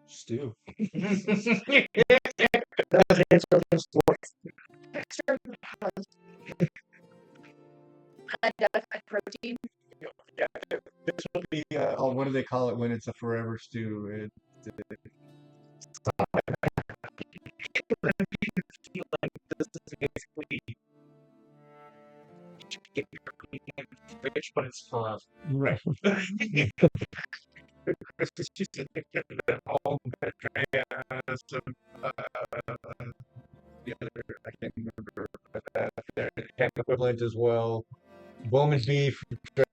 Stew. That's the answer to this story. Identified protein. Yeah, this will be. Oh, what do they call it when it's a forever stew? Feel like this is basically get your cooking in the fridge, but it's full of Right. The other, I can't remember, but they're equivalent as well. Bowman beef, chicken,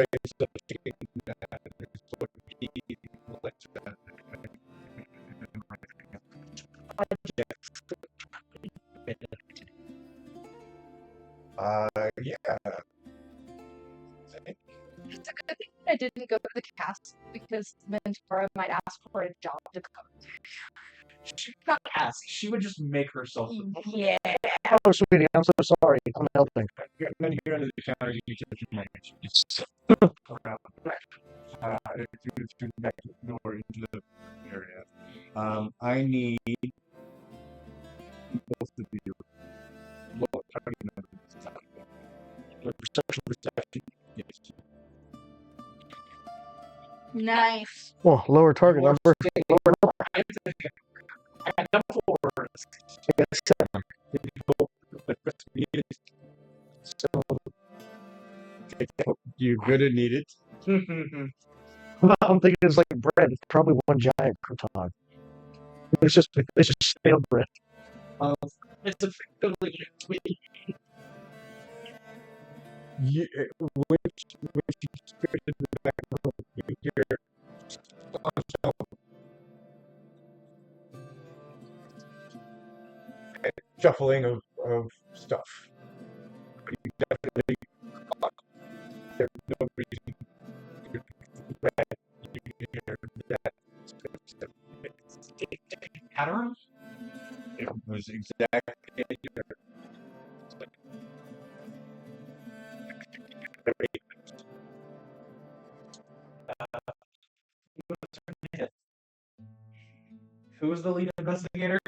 yeah. It's a good thing I didn't go to the cast because Mentora might ask for a job to cook. she would not ask. She would just make herself. Yeah. Oh, sweetie, I'm so sorry. I'm helping. And then here under the counter, you just manage. Around. To back door into the area. I need both of you. Well, I don't even know what it's about. Perception. Yes. Nice. Well, lower target number. Lower number. I had number 4. Yes, 7. So, you're gonna need it. I'm thinking it's like bread. It's probably one giant crouton. It's just stale bread. It's effectively Which spirit in the back room you hear shuffling of stuff. But you definitely there's no reason to hear that. pattern. It was exactly Who was the lead investigator?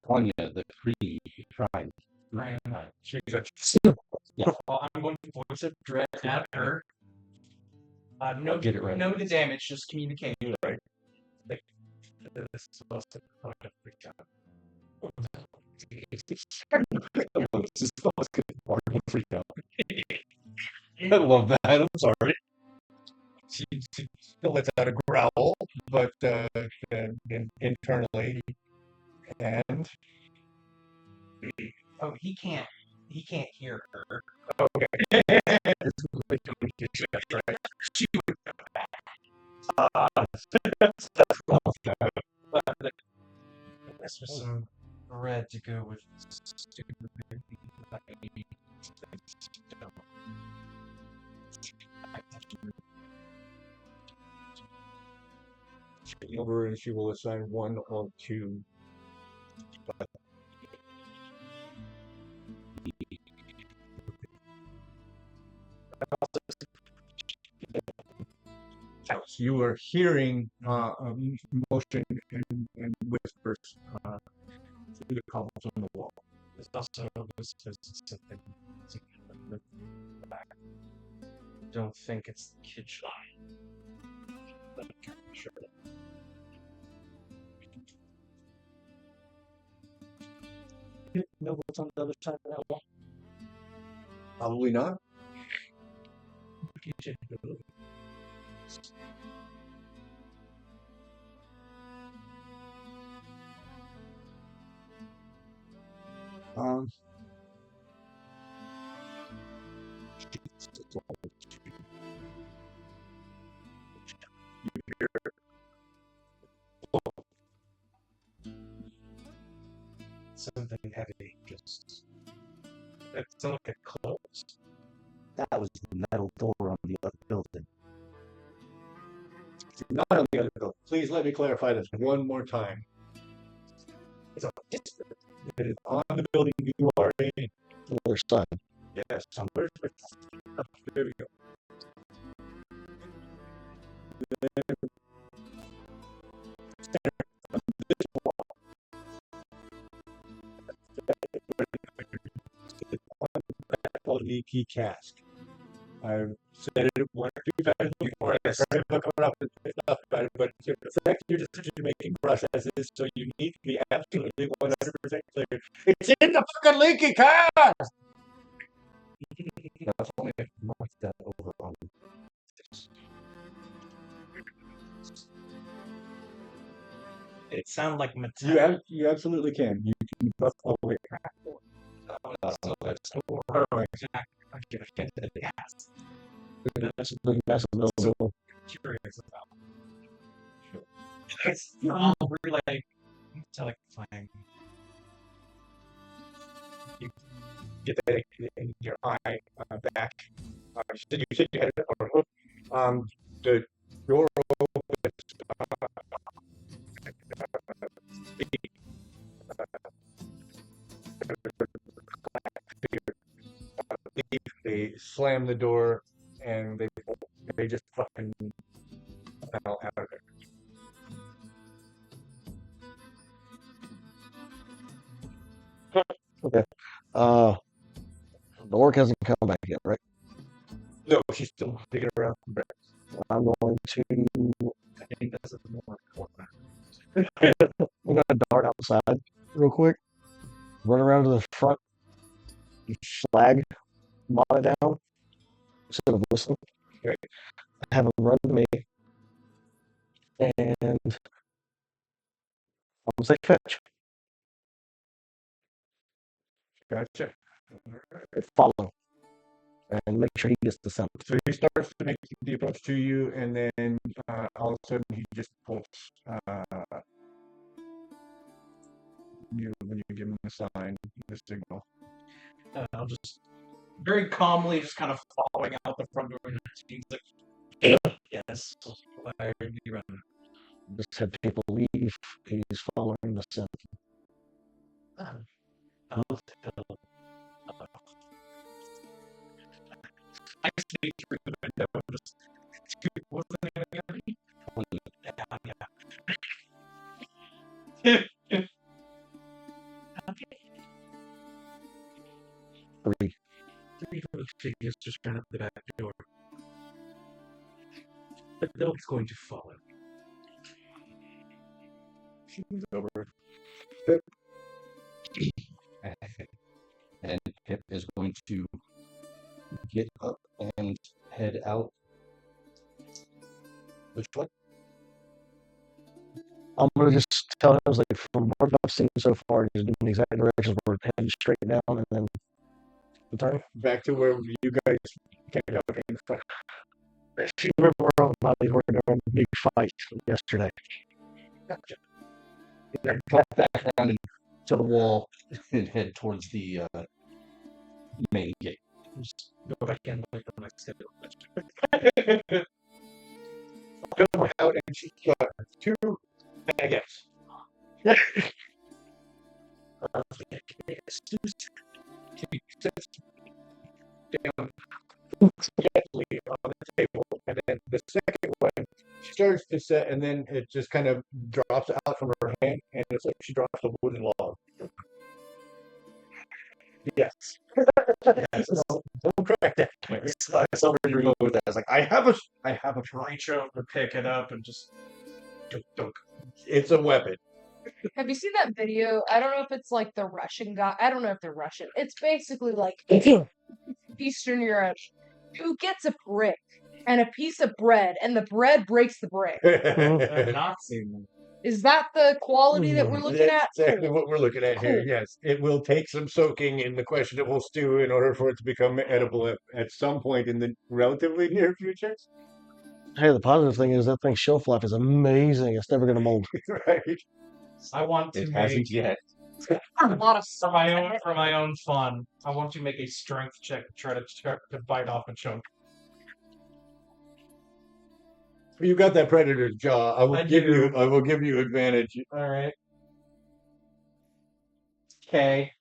Anya, the Cree shrine. Ryan. she's a Yeah. Well, I'm going to voice of dread at her. No, Get it right. No, the damage. Just communicate. right. Like, this is supposed to freak out. This is almost good. Martin freak out. I love that. I'm sorry. She still lets out a growl, but internally, and Oh, he can't hear her. okay. Right. She would go back. That's But this was some red to go with stupid. over, and she will assign 1 or 2. house. You are hearing motion and whispers through the columns on the wall. There's also something in the back. Don't think it's the kitchen. But I'm sure. You know what's on the other side of that wall? Probably not. Kitchen. You hear Something heavy, just it's like it closed. That was the metal door on the other building. not on the other building. Please let me clarify this one more time. It's a It is on the building you are in. The other side. Yes. Where's the... There we go. Called Leaky Cask. I've said it one or two times before. I started looking up stuff about it, but it affects your decision-making processes, so you need to be absolutely 100% clear. It's in the fucking Leaky Cask! That's only if you mark that over on this. It sounded like metallic. You absolutely can. You can bust all the way. That's I get it. Yes. That's a big massive building. Curious about. It's not really like metallic clang. You get that in your eye back. You said you had it on the door opens. They slam the door and they just fucking fell out of there. Okay. The orc hasn't come back yet, right? No, she's still digging around. I'm going to. I think this is more important. I'm going to dart outside real quick, run around to the front, flag, mop it down, instead of listening. Okay. Have him run to me, and I'm going to say fetch. Gotcha. Follow. And make sure he gets the sound. So he starts to make the approach to you, and then all of a sudden he just points. When you give him the sign, the signal. I'll just very calmly, just kind of following out the front door. And he's like, "Yes, why are you running?" Just had people leave. He's following the scent. I'll tell. I see through the window. Just what's the name again? Yeah. Three. Three figures just ran up the back door. The dog's going to follow. She moves over. And Pip is going to get up and head out. Which way? I'm going to just tell him, like, from what I've seen so far, he's in the exact directions we're heading straight down, and then the turn. Back to where you guys came out in front. If you remember about we were in a big fight yesterday. Gotcha. Back around to the wall and head towards the main gate. Just go back in like the next schedule. Go out and she's got two baguettes. She sits down gently on the table, and then the second one starts to set, and then it just kind of drops out from her hand, and it's like she drops a wooden log. Yes. Yes. Don't crack that. I saw where you were going with that. I was like, I have a reach over, pick it up, and just dunk, dunk. It's a weapon. Have you seen that video? I don't know if it's like the Russian guy. I don't know if they're Russian. It's basically like Eastern Europe. Who gets a brick and a piece of bread, and the bread breaks the brick? I've not seen that. Is that the quality that we're looking at? That's exactly what we're looking at here. Cool. Yes, it will take some soaking in the questionable stew in order for it to become edible at some point in the relatively near future. Hey, the positive thing is that thing's shelf life is amazing. It's never going to mold. Right. I want to It make hasn't yet. A lot of for my own fun. I want to make a strength check to try to bite off a chunk. You got that predator's jaw. I will I give do. you advantage. All right. Okay.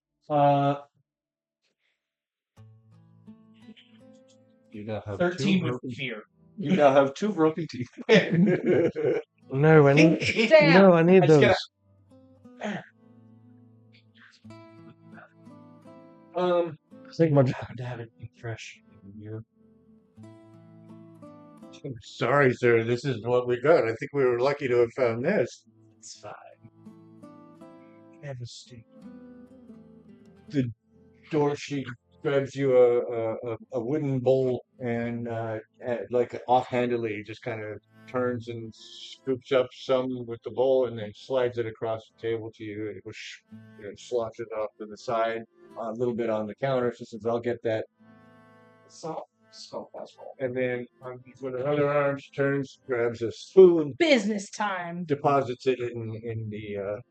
You now have 13 two with broken, fear. you now have two broken teeth. No, I need. Damn. No, I need I just those. I think my. Happen to have it fresh. Sorry, sir. This is what we got. I think we were lucky to have found this. It's fine. Have a steak. The door she grabs you a wooden bowl and like offhandedly just kind of turns and scoops up some with the bowl and then slides it across the table to you. It was sloshes off to the side a little bit on the counter. She says, "I'll get that." So possible. And then with her other arm, she turns, grabs a spoon, business time. deposits it in the.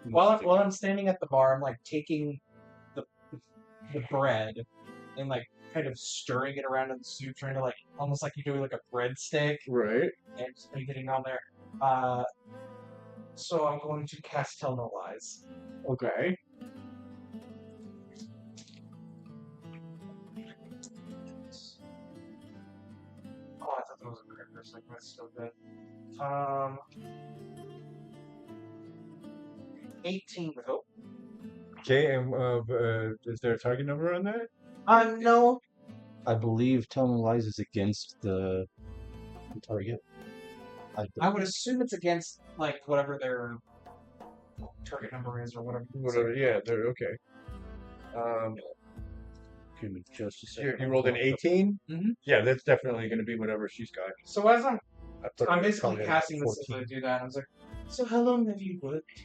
While I'm standing at the bar, I'm like taking the bread and like kind of stirring it around in the soup, trying to like almost like you're doing like a breadstick Right. and just getting on there. So I'm going to cast Tell No Lies. Okay. Oh, I thought that was a crit for a second. That's still good. 18 with hope. Okay, and is there a target number on that? No. I believe telling lies is against the target. I would assume it's against like whatever their target number is or whatever. Whatever. Yeah, they're okay. Give me just a You second. rolled an 18? Mhm. Yeah, that's definitely going to be whatever she's got. So as I'm I'm basically casting this as I do that. I was like, so how long have you worked?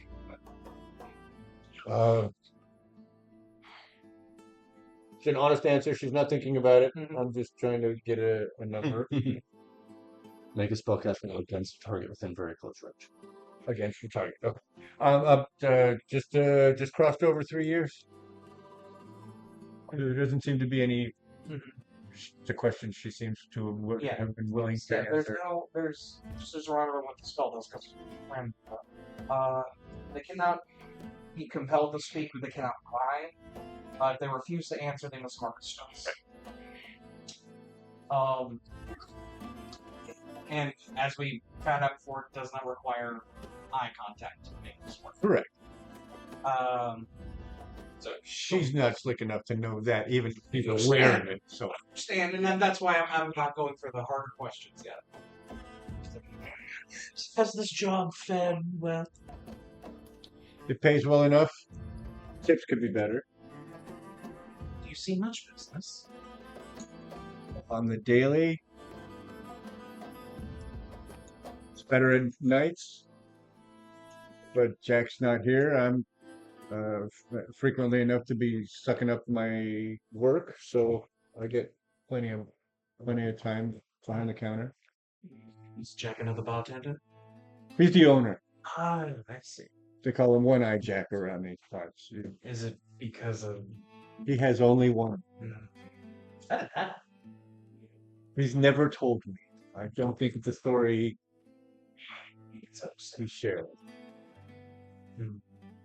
It's an honest answer. She's not thinking about it. Mhm. I'm just trying to get a number Make a spellcasting against a target within very close range. against the target. Okay. Just crossed over 3 years. There doesn't seem to be any. The question she seems to have been willing to answer. There's just remember what the spell does because they cannot be compelled to speak, but they cannot lie. If they refuse to answer, they must mark a stone. And as we found out before, it does not require eye contact to make this work. Correct. So She's not slick enough to know that, even if she's aware of it. So understand, and that's why I'm not going for the harder questions yet. Has this job fed well? it pays well enough. Tips could be better. Do you see much business? On the daily, it's better at nights. But Jack's not here. I'm frequently enough to be sucking up my work, so I get plenty of time behind the counter. Is Jack another bartender? He's the owner. Ah, I see. They call him One-Eye Jack around these parts. Is it because of... He has only one. He's never told me. I don't think it's a story he shared.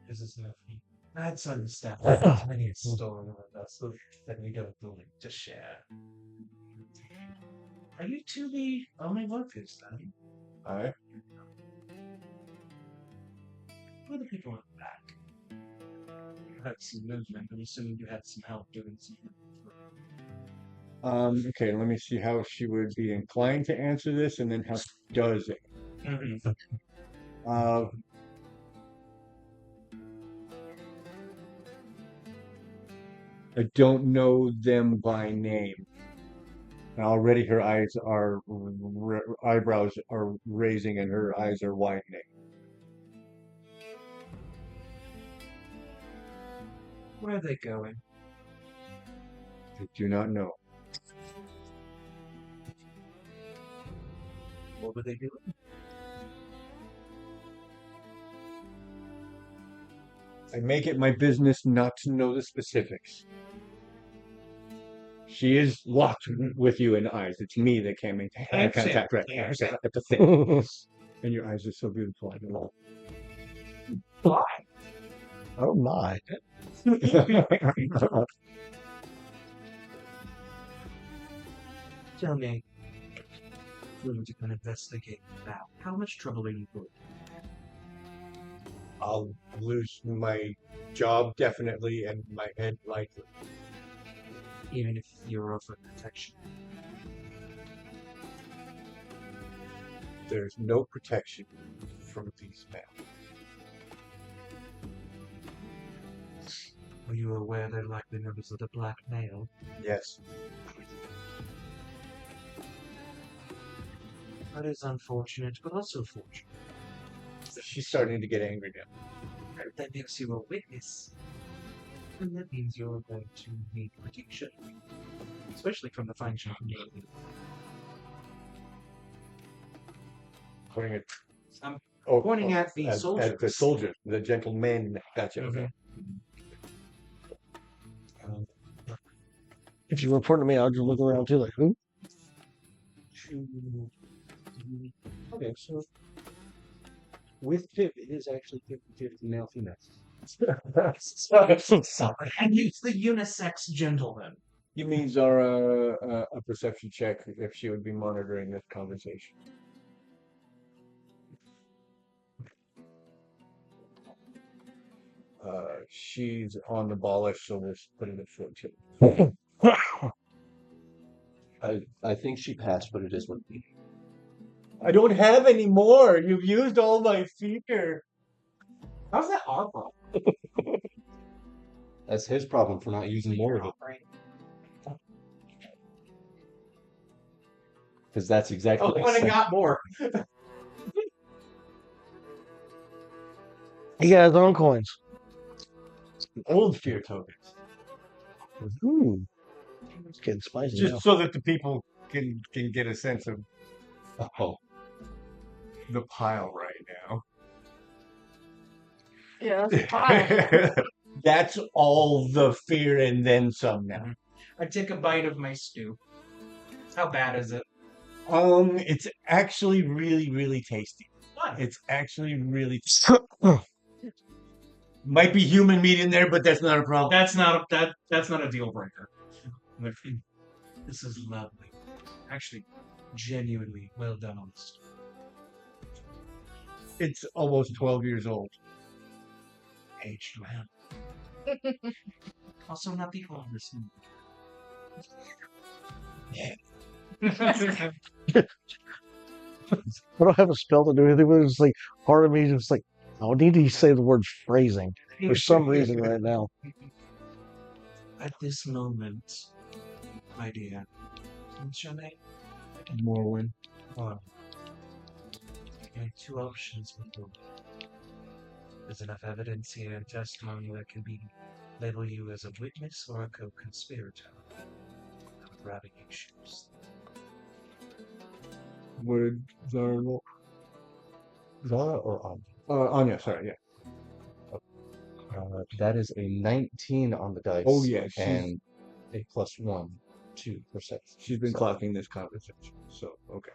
Is this enough? That's understandable. Many a story with us that we don't really to share. Are you two the only workers then? Aye. Who are the people in the back? You had some movement. I'm assuming you had some help doing something. Okay, let me see how she would be inclined to answer this, and then how she does it. Uh, I don't know them by name. And already her eyebrows are raising and her eyes are widening. Where are they going? I do not know. What were they doing? I make it my business not to know the specifics. She is locked with you in eyes. It's me that can't maintain eye contact. Right. That's the thing. And your eyes are so beautiful. I know. Why? Oh my. Tell me, we're going to investigate now. How much trouble are you in? I'll lose my job definitely and my head likely. Even if you're offered protection. There's no protection from these men. Are you aware they're likely members of the Black Male? Yes. That is unfortunate, but also fortunate. She's starting to get angry now. That makes you a witness. And that means you're going to need protection. Especially from the function community. Pointing at, I'm pointing at the soldiers. At the soldiers, the gentlemen. Gotcha. Okay. If you report to me, I'll just look around too, like, who? Okay, so with Pip, it is actually 50-50 male female. Sorry. And it's the unisex gentleman. You mean Zara a perception check if she would be monitoring this conversation? She's on the ballish, so we'll put it at 14. I think she passed, but it is what it is. I don't have any more. You've used all my fear. How's that our problem? That's his problem for not using more of it. Because that's exactly Oh, when I got more. You guys own coins. Old fear tokens. Ooh. It's getting spicy Just now. so that the people can get a sense of the pile right now. Yeah, that's fine. That's all the fear and then some now. I take a bite of my stew. How bad is it? It's actually really, really tasty. What? It's actually really might be human meat in there, but that's not a problem. That's not a deal breaker. This is lovely. Actually, genuinely well done on this. It's almost 12 years old. Aged well. Also not the oldest. I don't have a spell to do anything with it. It's like part of me is just like, I need to say the word phrasing for some reason right now. At this moment, my dear, what's your name? Morwen. One. You have two options before you. There's enough evidence here and testimony that can be label you as a witness or a co-conspirator. I would rather you choose. What did Zara roll? Zara or Anya? Anya, sorry, yeah. That is a 19 on the dice. Oh, yeah, and a +1 to perception. She's been clocking this conversation, so okay.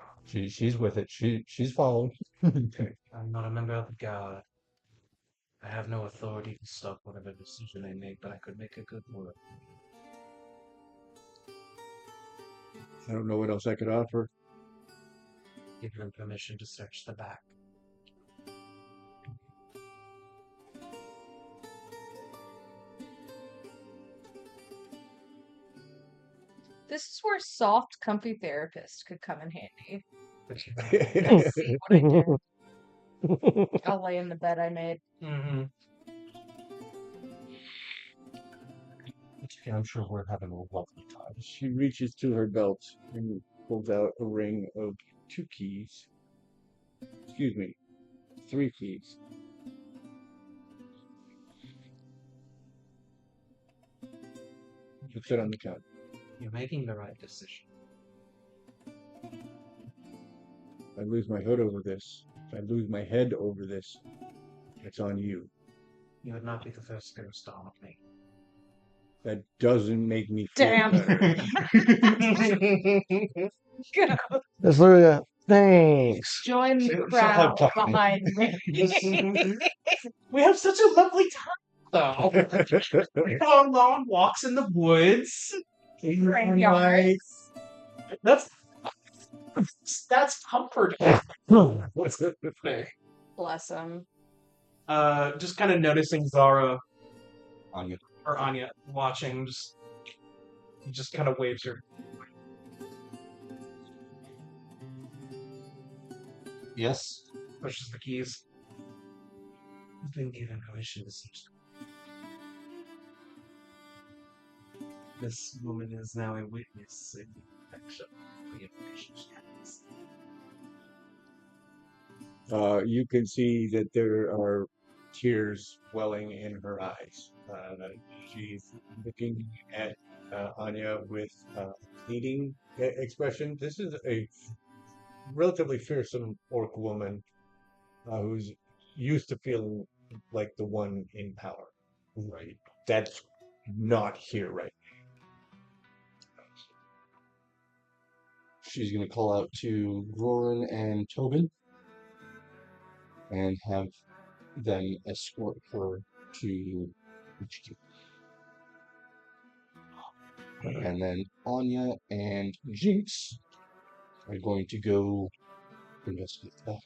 She's with it. She's following. Okay. I'm not a member of the guard. I have no authority to stop whatever decision they make, but I could make a good word. I don't know what else I could offer. give him permission to search the back. This is where soft, comfy therapists could come in handy. Let's see what I do. I'll lay in the bed I made. Mm-hmm. I'm sure we're having a lovely time. She reaches to her belt and pulls out a ring of 2 keys. Excuse me, 3 keys. Puts it on the counter. You're making the right decision. If I lose my hood over this, if I lose my head over this, it's on you. You would not be the first ghost to harm me. That doesn't make me feel Damn. better. That's literally a thanks. Join the Shut crowd up. behind me. We have such a lovely time, though. We go on long walks in the woods. Graveyard. That's comforting. What's the thing? Bless him. Just kind of noticing Zara Anya. or Anya watching, just kind of waves her. Yes. Pushes the keys. You've been given permission to search. This woman is now a witness in the action of the information she has. You can see that there are tears welling in her eyes. She's looking at Anya with a pleading expression. This is a relatively fearsome orc woman who's used to feeling like the one in power. Right. That's not here right now. She's going to call out to Roran and Tobin and have them escort her to HQ. And then Anya and Jinx are going to go investigate that.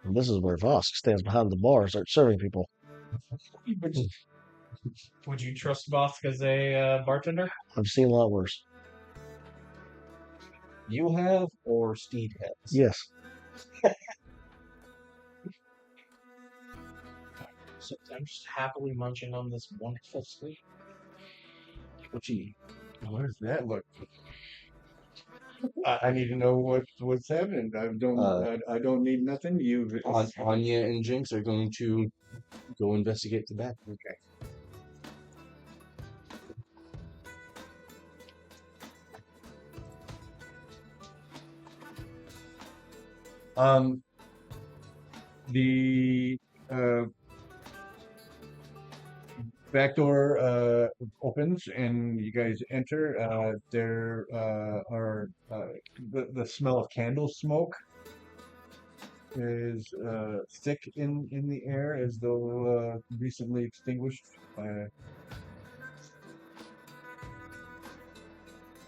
And this is where Vosk stands behind the bar and starts serving people. Would you trust Bosk as a bartender? I've seen a lot worse. You have or Steed has? Yes. So I'm just happily munching on this wonderful sweet. What you need? What does that look? I need to know what's happening. I don't need nothing. Anya and Jinx are going to go investigate the back. Okay. The back door opens and you guys enter. There are the smell of candle smoke is thick in the air, as though recently extinguished.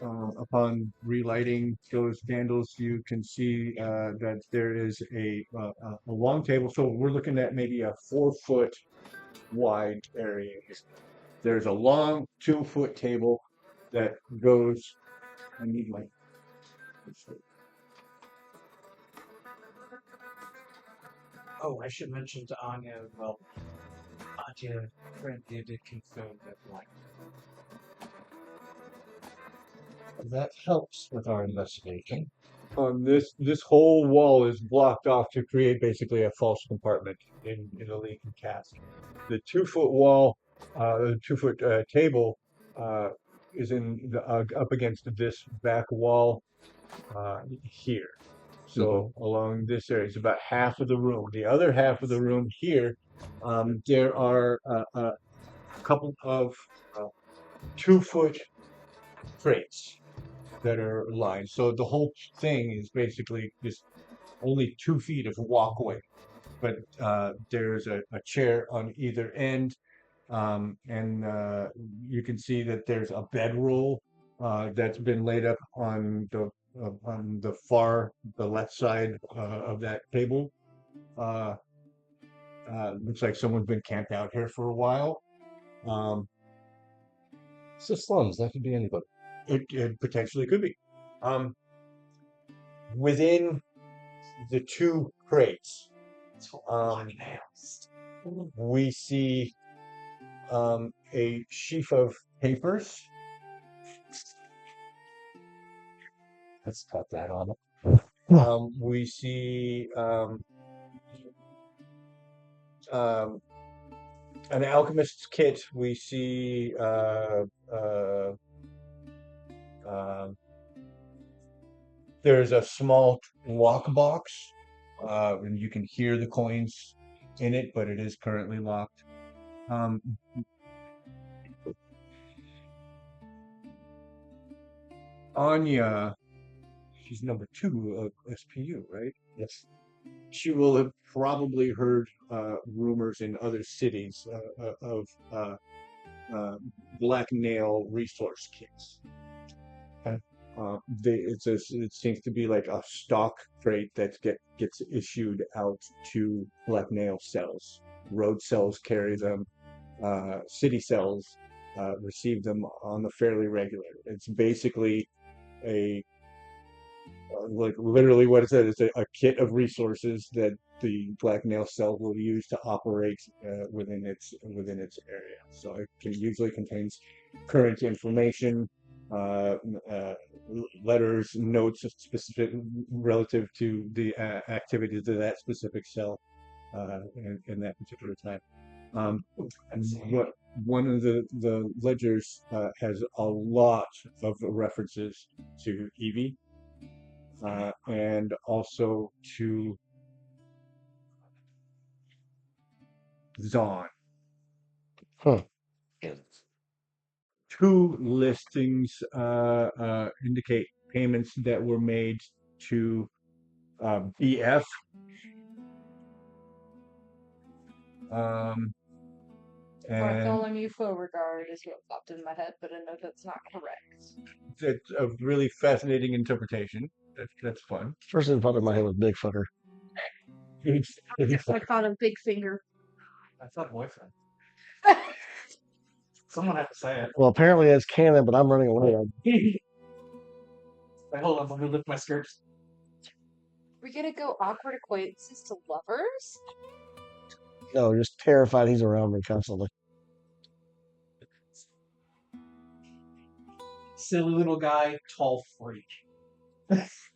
Upon relighting those candles, you can see that there is a long table. So we're looking at maybe a 4-foot wide area. There's a long 2-foot table that goes. I need my. Oh, I should mention to Anya as well. Anya, friend did confirm that, like, That helps with our investigation. This whole wall is blocked off to create basically a false compartment in the Leaky Cask. The 2-foot wall, the 2-foot table, is up against this back wall here. So along this area, it's about half of the room. The other half of the room here, there are a couple of 2-foot crates that are lined. So the whole thing is basically just only 2 feet of walkway, but there's a chair on either end, and you can see that there's a bedroll that's been laid up on the left side of that table. Looks like someone's been camped out here for a while. It's the slums. That could be anybody. It potentially could be. Within the two crates, we see a sheaf of papers. Let's cut that on. We see an alchemist's kit. We see there's a small lockbox, and you can hear the coins in it, but it is currently locked. Anya, she's number 2 of SPU, right? Yes. She will have probably heard rumors in other cities of black nail resource kits. Okay. It seems to be like a stock crate that gets issued out to black nail cells. Road cells carry them. City cells receive them on the fairly regular. It's basically like literally what it said is a kit of resources that the black nail cell will use to operate within its area. So it usually contains current information, letters, notes specific relative to the activities of that specific cell in that particular time. One of the ledgers has a lot of references to Evie. And also to Zon. Huh. 2 listings indicate payments that were made to BF. And Bartholomew Beauregard is what popped in my head, but I know that's not correct. it's a really fascinating interpretation. That's fun. First thing that popped in my head was Big Fucker. I caught a big finger. I thought boyfriend. Someone had to say it. Well, apparently it's canon, but I'm running away. Wait, hold on, let me lift my skirts. We're gonna go awkward acquaintances to lovers? No, just terrified he's around me constantly. Silly little guy, tall freak. It's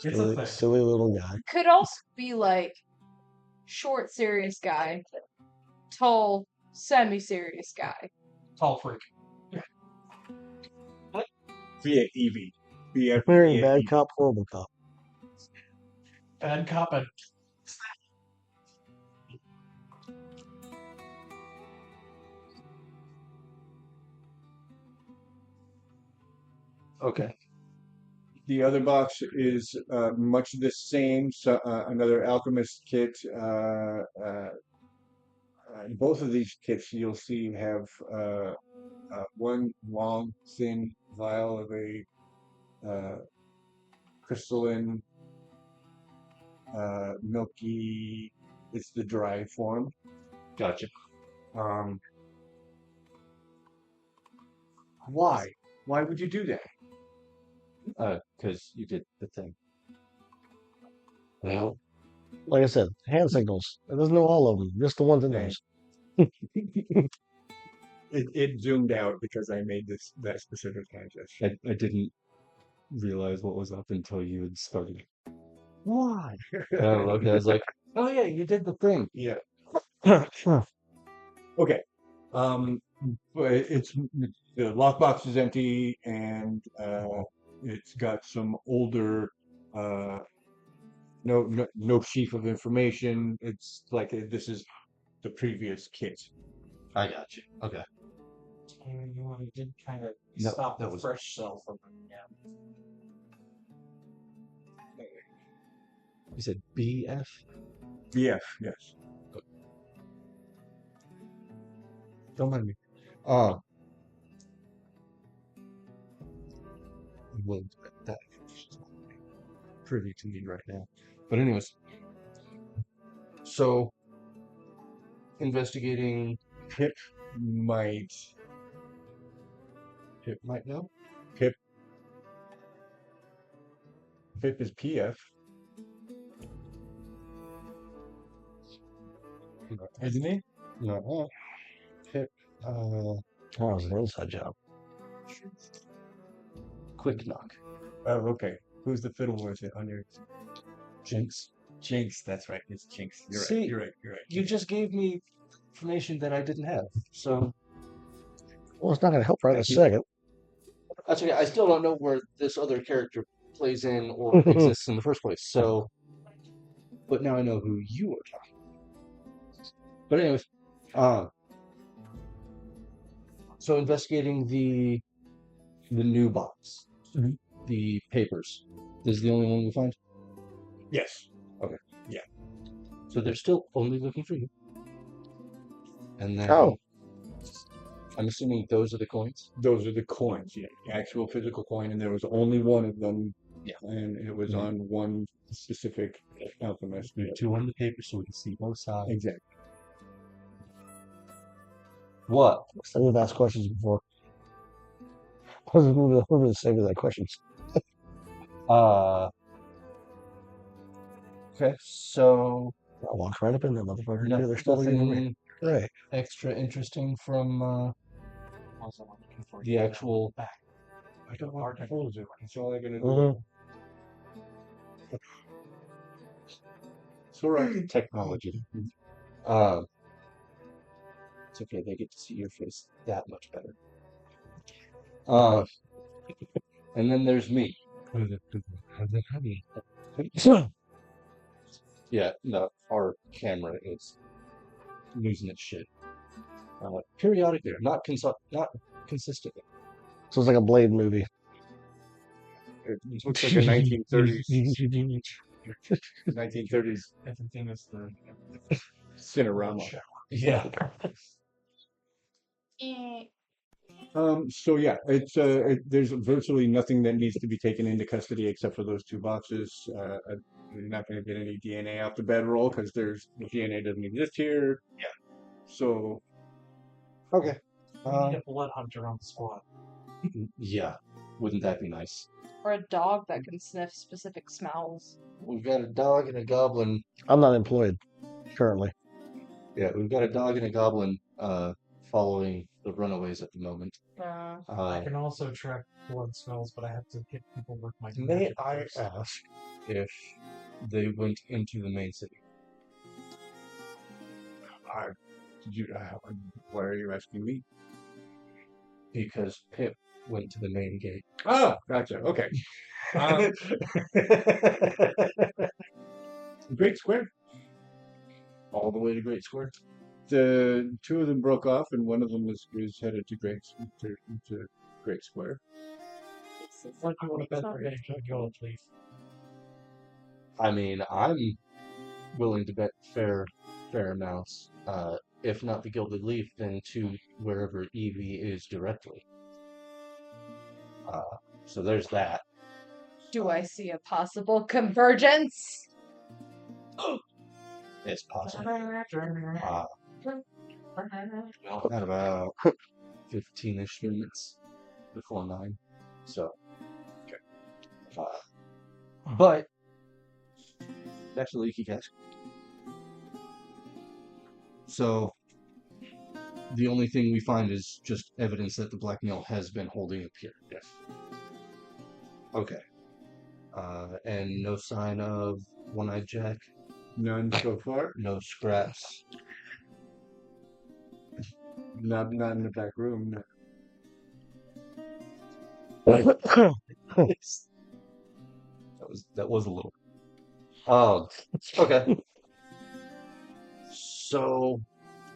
a thing. Silly little guy. Could also be like short, serious guy, tall, semi-serious guy. Tall freak. Via Evie. BF. Very via bad Evie. cop, horrible cop. Bad cop and Okay. The other box is much the same. So another alchemist kit. Both of these kits you'll see have one long, thin vial of a crystalline, milky. It's the dry form. Gotcha. Why? Why would you do that? Because you did the thing. Well, like I said, hand signals. It doesn't know all of them, just the ones it knows. It zoomed out because I made that specific concept. I didn't realize what was up until you had started. Why? Oh, okay. I was like, oh yeah, you did the thing. Yeah. Okay. But it's the lockbox is empty and it's got some older no sheaf of information. It's like this is the previous kit. I got you. Okay. you did kind of No, stop that the was- fresh cell from yeah. You said BF? BF, yes. Don't mind me. willing to bet that information's not privy to me right now. But anyways, so investigating Pip might. Pip might know. Pip is PF, isn't he? No. Pip, Oh, it was an inside job. quick knock. Oh, okay. Who's the fiddle with it on your Jinx. Jinx? That's right. It's Jinx. You're See, right. You're right. You're right. You just gave me information that I didn't have. So Well, it's not going to help right Thank this you. second. that's okay. I still don't know where this other character plays in or exists in the first place. So, but now I know who you are talking. But anyways, so investigating the new box, Mhm. the papers. This is the only one we find. Yes. So they're still only looking for you. And then Oh. I'm assuming those are the coins. Those are the coins, yeah. The actual physical coin, and there was only one of them. Yeah. And it was Mhm. on one specific alchemist. We have two on the paper so we can see both sides. Exactly. What? We've asked questions before. We're going to save you that questions. Okay, so I walked right up in there, motherfucker. Yeah, they're still looking at me. nothing Right. extra interesting from the actual back. I don't want to hold it. That's all I'm going to do. Mhm. It's all right. Technology. It's okay, they get to see your face that much better. And then there's me. Yeah, no, our camera is losing its shit. Periodically, not consistently. So it's like a Blade movie. It looks like a 1930s 1930s Everything is the Cinerama. Yeah. So yeah, it's there's virtually nothing that needs to be taken into custody except for those two boxes. You're not going to get any DNA off the bedroll because there's DNA doesn't exist here. Yeah. So Okay. we need a blood hunter on the squad. Yeah. Wouldn't that be nice? Or a dog that can sniff specific smells. We've got a dog and a goblin. I'm not employed currently. Yeah, we've got a dog and a goblin following the runaways at the moment. I can also track blood smells, but I have to hit people with my May magic I first. ask if they went into the main city? why are you asking me? Because Pip went to the main gate. Oh, gotcha. Okay. Great Square. All the way to Great Square. The two of them broke off, and one of them is headed to Great Square. What do you want to bet for getting go, please? I mean, I'm willing to bet fair amounts. If not the Gilded Leaf, then to wherever Evie is directly. So there's that. Do I see a possible convergence? It's possible. Got about 15-ish minutes before 9. So, okay. But back to Leaky Cask. So the only thing we find is just evidence that the blackmail has been holding up here. Yes. Okay. And no sign of One-Eyed Jack. None so far. No scraps. Not in the back room. No. That was a little. Okay. So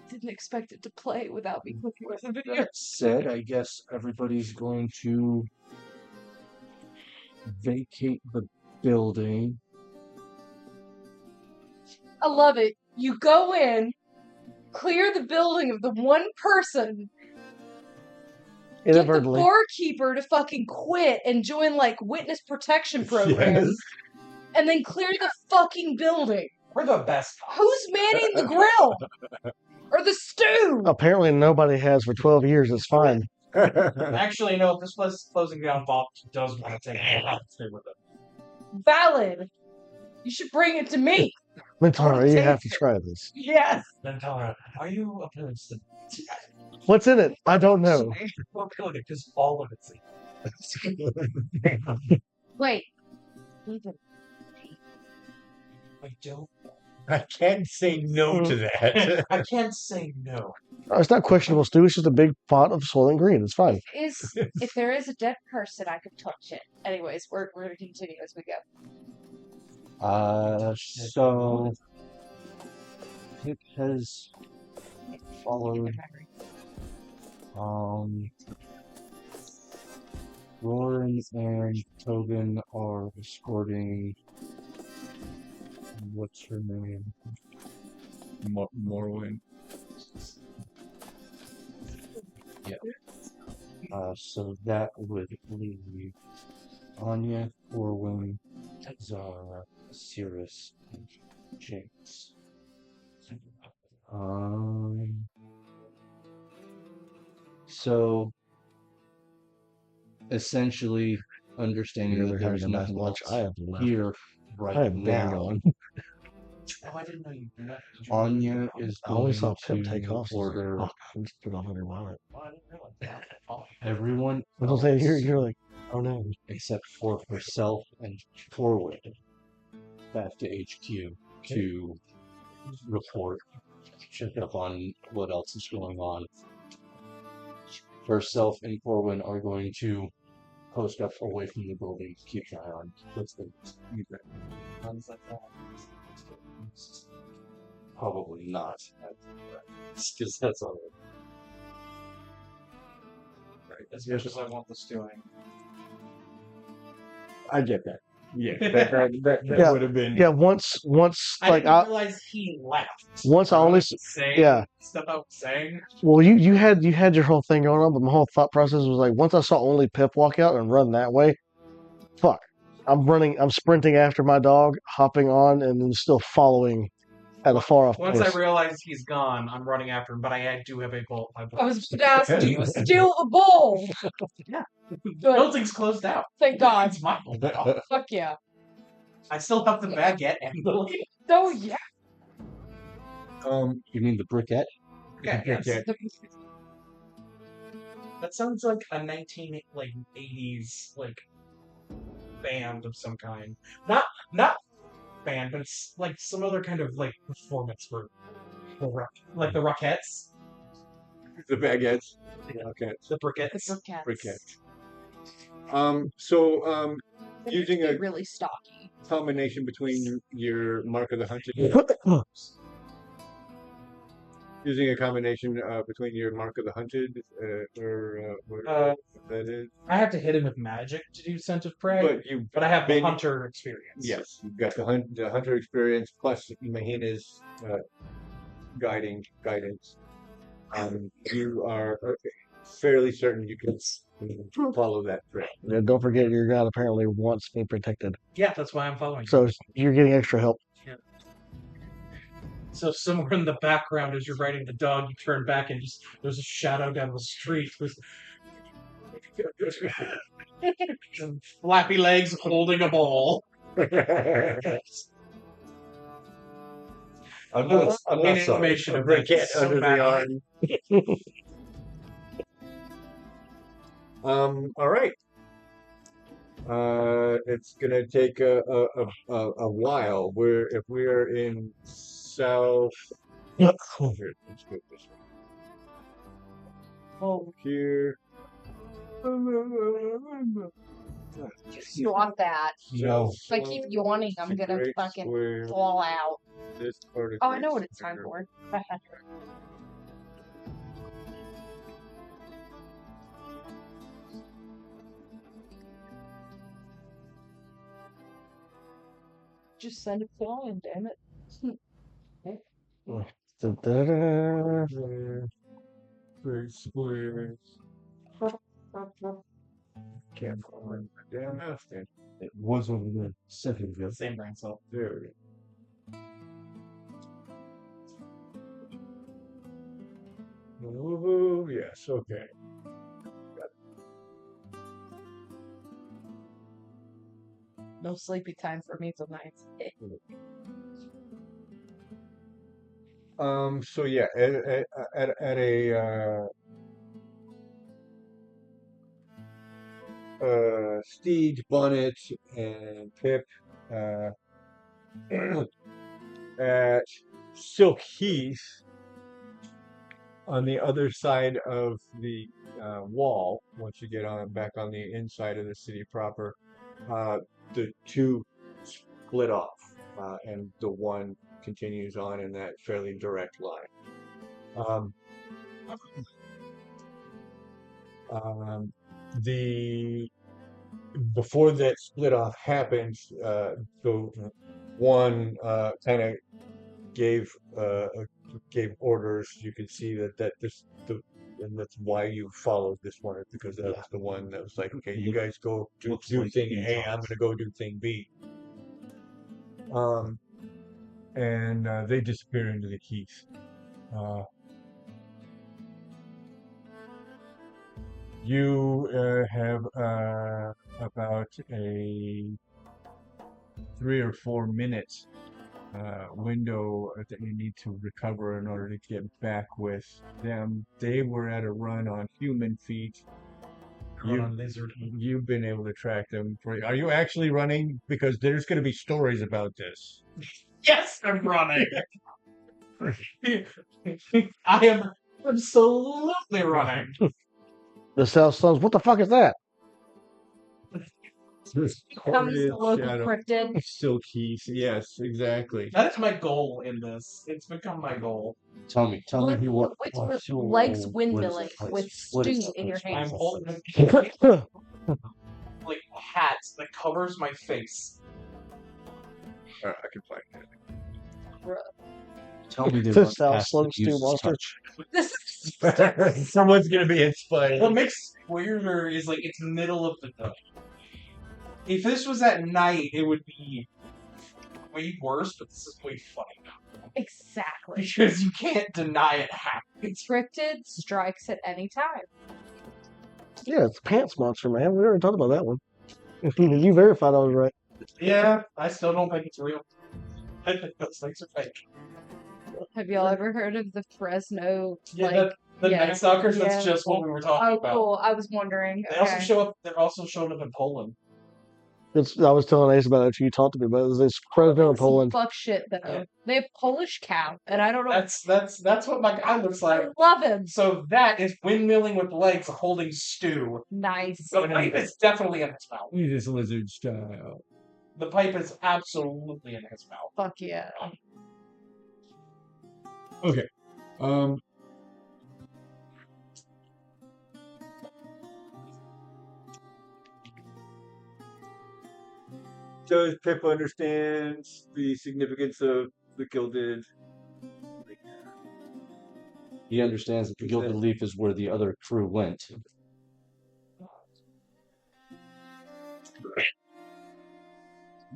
Didn't expect it to play without me clicking with the video. said, I guess everybody's going to vacate the building. I love it. You go in, clear the building of the one person Get the Inadvertently. barkeeper to fucking quit and join like witness protection programs, and then clear the fucking building. We're the best cops. Who's manning the grill or the stew? Apparently nobody has for 12 years. It's fine. Actually, no, if this place is closing down, Bob does want to take it. I'll stay with it. Valid. You should bring it to me. Mentara, you take have to it. try this. Yes. Mentara, are you opposed to... What's in it? I don't know. Well, good, because all of it's... Wait. I don't... I can't say no to that. I can't say no. It's not questionable, Stu. It's just a big pot of Soylent Green. It's fine. If there is a dead person, I could touch it. Anyways, we're gonna continue as we go. So it has followed. Roran and Tobin are escorting. What's her name? Morwen. Yeah. So that would leave Anya, Orwin, Zara, Cirrus, and Jinx. So essentially, understanding that there's nothing lunch. else I have left. here I right have been now, gone. Oh, I didn't know you did that. Anya is I only going saw Pip take to off. order Oh, I just put it on under wallet. Oh, I didn't realize that. Oh, everyone I was saying, else you're like, oh no. except for herself and Forward back to HQ to report, check up on what else is going on. Herself and Corwin are going to post up away from the building to keep an eye on what's the probably not, because that's all right. As much as I want this doing. I get that. Yeah, that Yeah. would have been. Yeah, once I like didn't realize he left. once I only saying yeah. stuff I was saying. Well, you had your whole thing going on, but my whole thought process was like, once I saw only Pip walk out and run that way, fuck, I'm sprinting after my dog, hopping on, and then still following at a far off Once pace. I realize he's gone, I'm running after him, but I do have a bolt. I was going to ask, do you steal the bowl? Yeah. The Good. building's closed out. Thank God. It's my bolt now. Fuck yeah. I still have the baguette and the lid. Oh yeah. You mean the briquette? Yeah, yes. Yeah. That sounds like a 1980s band of some kind. Not band, but it's like some other kind of performance group. Like the Rockettes. The baguettes. Okay. The Briquettes. The cats. Briquette. So using a really stocky. combination between your Mark of the Hunted. Using a combination between your Mark of the Hunted or that is. I have to hit him with magic to do Scent of Prey, but I have the hunter experience. Yes, you've got the hunter experience plus Mahina's guidance. You are fairly certain you can follow that thread. Yeah, don't forget your god apparently wants me protected. Yeah, that's why I'm following. So you're getting extra help. Yeah. So somewhere in the background, as you're riding the dog, you turn back and there's a shadow down the street with flappy legs holding a ball. I'm not animation of Briquette so under bad. the arm. All right. It's gonna take a while. If we are in south. Here, let's go this way. Oh, here. You want that? No. If I keep yawning, I'm gonna fucking fall out. This part of Oh, I know what it's time for. Just send it flying, damn it. Da-da-da. Big squares. Can't find my damn mouse then. It was over there. Second ago. Same brain cell. There we go. Woohoo, yes, okay. No sleepy time for me tonight. So yeah, at a Steed, Bonnet, and Pip at Silk Heath on the other side of the wall. Once you get on back on the inside of the city proper, the two split off, and the one continues on in that fairly direct line. The before that split off happened, the one kind of gave orders. You could see that this and that's why you followed this one, because that's the one that was like, okay, you guys go do like thing he's A, I'm gonna go do thing B. And they disappear into the Keith. You have about a 3 or 4 minute window that you need to recover in order to get back with them. They were at a run on human feet. Run on lizard. You've been able to track them. Are you actually running? Because there's going to be stories about this. Yes, I'm running. I am absolutely running. The South Suns. What the fuck is that? Becomes the local cryptid. Silk Heath. Yes, exactly. That is my goal in this. It's become my goal. Tell me what. With your legs windmilling with stew in your I'm hands. holding a like hat that covers my face. I can find it. Tell me The South Slope Stew Monster. This is Someone's gonna be inspired. What makes it weirder is like it's middle of the night. If this was at night, it would be way worse, but this is way funny now. exactly. Because you can't deny it happened. Cryptid strikes at any time. Yeah, it's Pants Monster, man. We already talked about that one. You verified I was right. Yeah, I still don't think it's real. I think those things are fake. Have y'all ever heard of the Fresno? Yeah, the yeah, Night Stalkers, that's yeah. just what we were talking Oh, about. cool. I was wondering. They Okay. also show up. They're also showing up in Poland. I was telling Ace about it after you talked to me about it. It's Fresno in Some Poland. fuck shit though. Yeah. They have Polish cow, and I don't know. That's what my guy looks like. I love him. So that is windmilling with legs holding stew. Nice. The pipe is definitely in his mouth. It is lizard style. The pipe is absolutely in his mouth. Fuck yeah. Okay. Does Pip understand the significance of the Gilded? He understands that the Gilded Leaf is where the other crew went.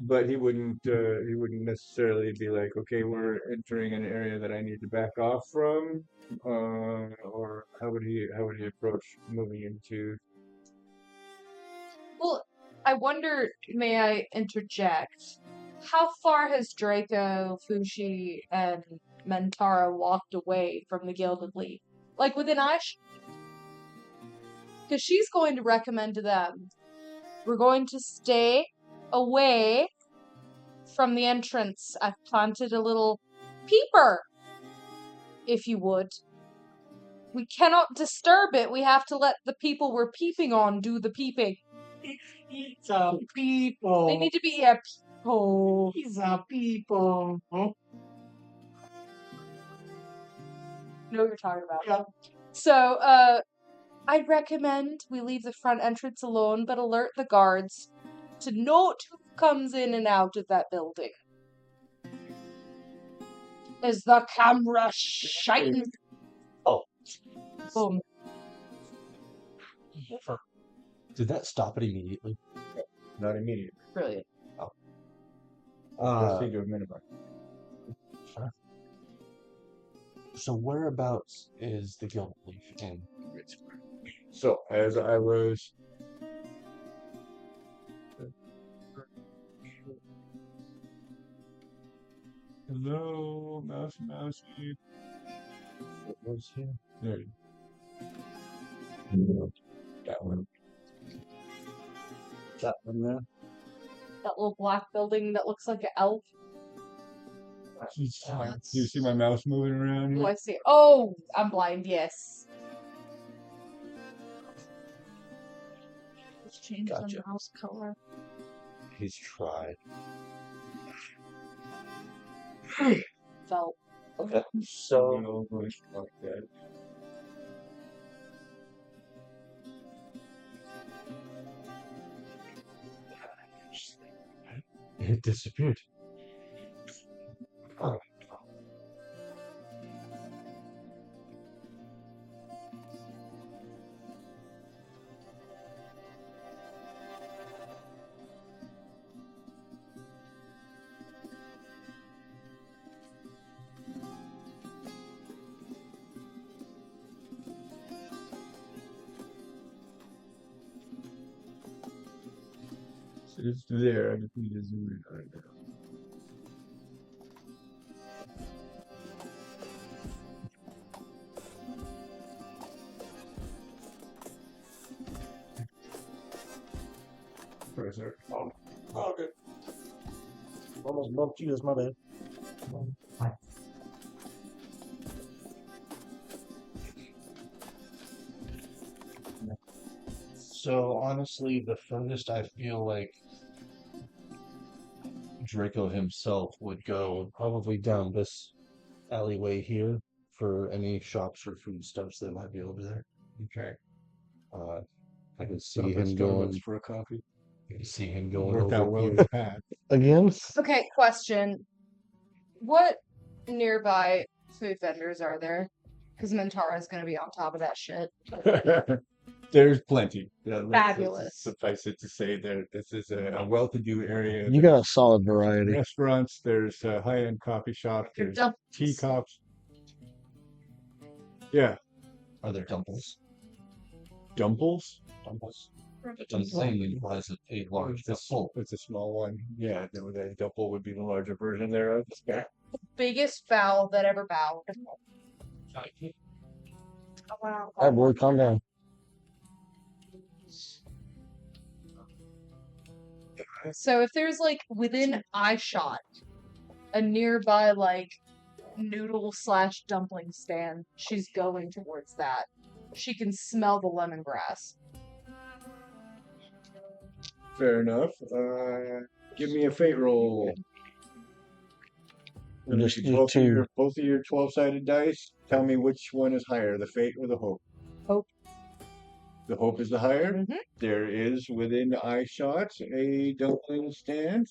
But he wouldn't necessarily be like, okay, we're entering an area that I need to back off from, or how would he approach moving into? Well, I wonder, may I interject? How far has Draco, Fushi, and Mentara walked away from the Gilded Leaf? Like within eyeshot? Because she's going to recommend to them, we're going to stay away from the entrance. I've planted a little peeper, if you would. We cannot disturb it. We have to let the people we're peeping on do the peeping. It's a people. They need to be a people. He's a people. Know what you're talking about. Yeah. So, I'd recommend we leave the front entrance alone, but alert the guards to note who comes in and out of that building. Is the camera shining? Oh. Boom. Did that stop it immediately? Not immediately. Brilliant. Proceed to a minimum. So whereabouts is the Gilded Leaf in Greenscreen? So, as I was hello, mousey. It was here. There you go. That one. That one there. That little black building that looks like an elf. Do you see my mouse moving around Oh, here? I see. Oh, I'm blind. Yes. Let's change Gotcha. the mouse color. He's tried. Felt. Okay. So No, like that. it disappeared. Oh. It's there. I just need to zoom in right now. Press it. Oh, good. Almost bumped you. That's my bad. So honestly, the furthest I feel like Draco himself would go would probably down this alleyway here for any shops or foodstuffs that might be over there. Okay. I can So see let's him go going. for a coffee. I can see him going Worked out over well in here. the past. Again? Okay, question. What nearby food vendors are there? Because Mintara's going to be on top of that shit. There's plenty. Yeah, Fabulous. Suffice it to say that this is a well-to-do area. You got a solid variety. Restaurants, there's high-end coffee shops, Your there's dumplings. teacups. Yeah, Are there dumplings? dumplings. Dumplings. The dumpling implies a large vessel. It's a small one. Yeah, the dumple would be the larger version thereof. Yeah. Biggest fowl that ever bowed. Oh, wow. All right, boy, calm down. So if there's like within eye shot a nearby like noodle / dumpling stand, she's going towards that. She can smell the lemongrass. Fair enough. Give me a fate roll. Just do two. Both of your 12-sided dice. Tell me which one is higher, the fate or the hope. Hope. The hope is the higher. Mhm. There is within eye shot a dumpling stand.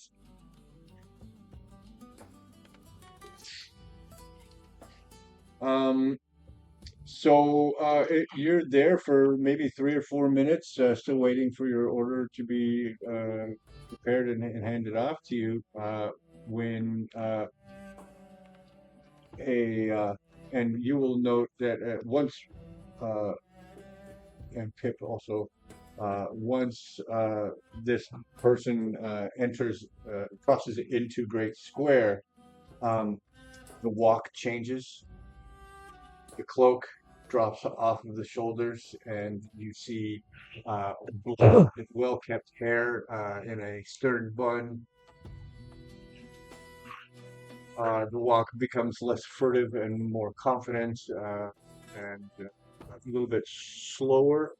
You're there for maybe 3 or 4 minutes, still waiting for your order to be prepared and handed off to you. And you will note that once, and Pip also, once this person crosses into Great Square, the walk changes. The cloak drops off of the shoulders, and you see well-kept hair in a stern bun. The walk becomes less furtive and more confident, and a little bit slower.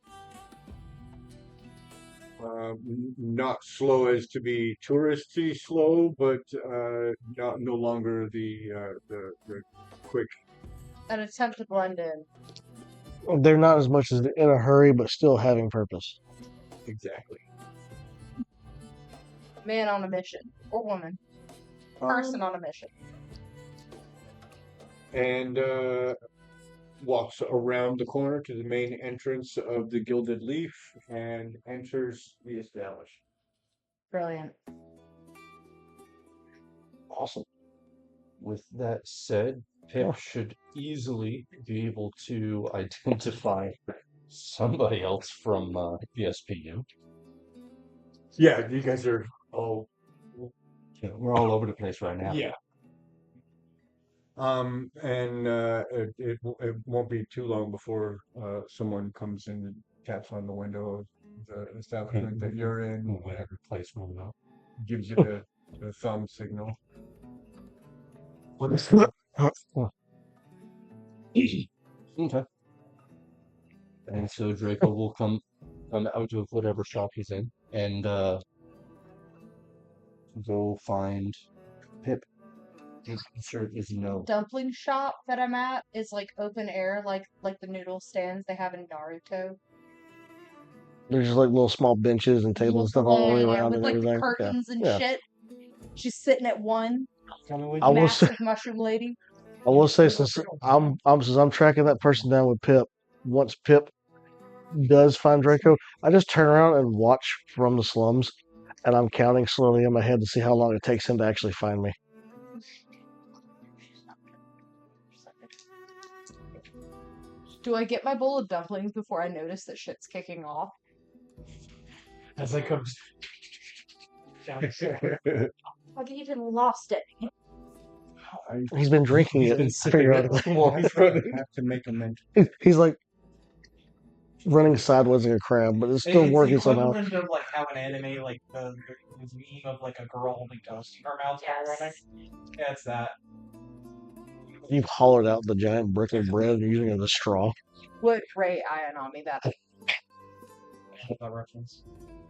Not slow as to be touristy slow, but no longer the quick. An attempt to blend in. They're not as much as in a hurry, but still having purpose. Exactly. Man on a mission. Or woman. Person on a mission. And walks around the corner to the main entrance of the Gilded Leaf and enters the establishment. Brilliant. Awesome. With that said, Pip should easily be able to identify somebody else from the SPU. Yeah, you guys are all. We're all over the place right now. Yeah. And it won't be too long before someone comes in and taps on the window of the establishment that you're in, Whatever place we're in. gives you the thumb signal. What is that? Okay. And so Draco will come out of whatever shop he's in and go find Pip. I'm sure it is no. Dumpling shop that I'm at is like open air, like the noodle stands they have in Naruto. There's just like little small benches and tables and stuff all the way around with and like the everything. curtains and Yeah. shit. She's sitting at one I will say, massive mushroom lady. I will say since I'm tracking that person down with Pip. Once Pip does find Draco, I just turn around and watch from the slums, and I'm counting slowly in my head to see how long it takes him to actually find me. Do I get my bowl of dumplings before I notice that shit's kicking off? As I come down the stairs. I've even lost it. He's been drinking He's it been sipping it periodically. while he's running. Have to make a mental. He's like running sideways like a crab, but it's still working It's somehow. equivalent of like how an anime, like the meme of like a girl holding toast in her mouth while running. Yeah, it's that. You've hollowed out the giant brick of bread and using it as a straw. What Ray Ion on me that That reference.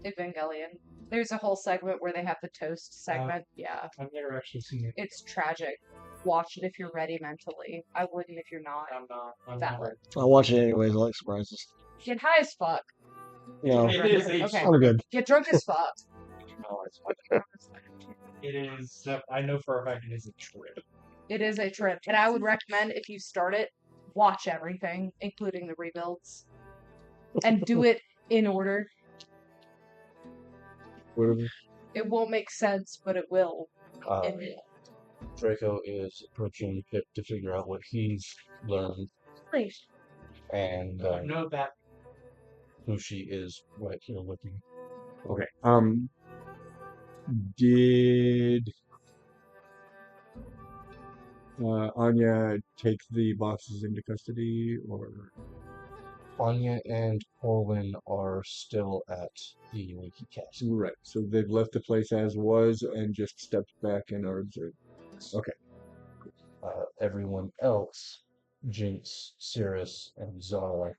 Evangelion. There's a whole segment where they have the toast segment. Yeah. I've never actually seen it. It's tragic. Watch it if you're ready mentally. I wouldn't if you're not. I'm not. I'm Valid. I watch it anyways. I like surprises. Get high as fuck. You know, It is a Okay. I'm good. Get drunk as fuck. No, it's It is. I know for a fact it is a trip. It is a trip. And I would recommend if you start it, watch everything, including the rebuilds. And do it in order. Whatever. It won't make sense, but it will. Uh, Draco is approaching Pip to figure out what he's learned Please. and Know that. who she is right here looking. Okay. Did Anya take the bosses into custody, or? Anya and Orwin are still at the Leaky Cask. Right. So they've left the place as was and just stepped back and are observed. Okay. Everyone else, Jinx, Cirrus, and Zara,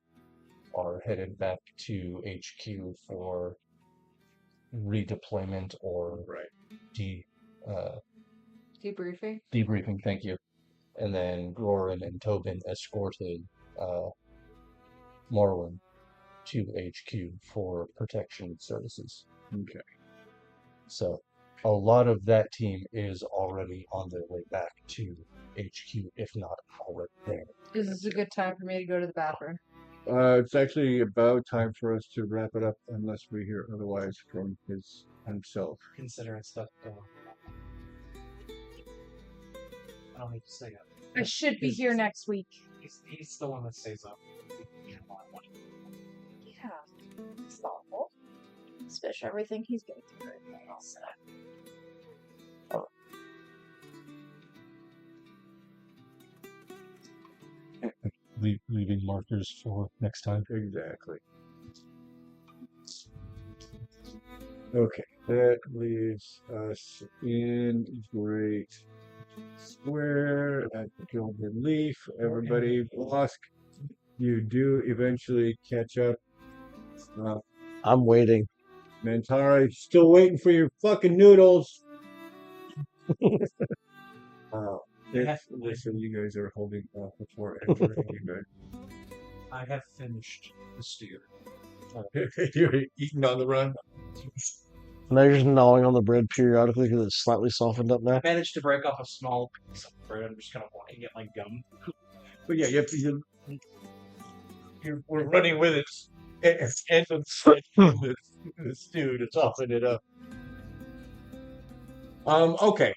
are headed back to HQ for redeployment or Debriefing. debriefing. Thank you. And then Goran and Tobin escorted Morwen to HQ for protection services. Okay. So a lot of that team is already on their way back to HQ, if not already there. This is a good time for me to go to the bathroom. It's actually about time for us to wrap it up, unless we hear otherwise from himself. Considering stuff going on. I don't need to say it. I should be here next week. He's the one that stays up. Yeah. It's thoughtful. Especially everything he's going through right now. So. Leaving markers for next time. Exactly. Okay, that leaves us in Great Square at the Gilded Leaf. Everybody, Bosk, you do eventually catch up. I'm waiting. Mantara, still waiting for your fucking noodles. Listen, you guys are holding off before entering. I have finished the steer. You're eating on the run. Now you're just gnawing on the bread periodically because it's slightly softened up now. I managed to break off a small piece of bread. I'm just kind of wanting it like gum. But yeah, we're running with it. And the stew to soften it up. Okay.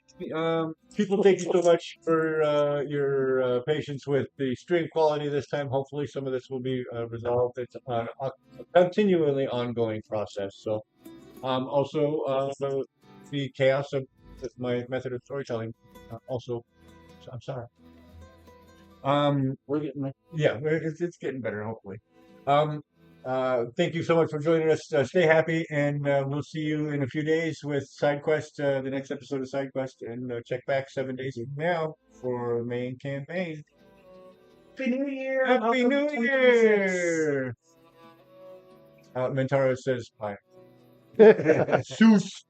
People, thank you so much for your patience with the stream quality this time. Hopefully, some of this will be resolved. It's a continually ongoing process. So, also, the chaos of my method of storytelling. Also, I'm sorry. We're getting there. Yeah, it's getting better, hopefully. Um, thank you so much for joining us. Stay happy, and we'll see you in a few days with SideQuest, the next episode of SideQuest, and check back 7 days from now for the main campaign. Happy New Year! Happy Welcome New to 2026. Year! Mentaro says bye. Seuss.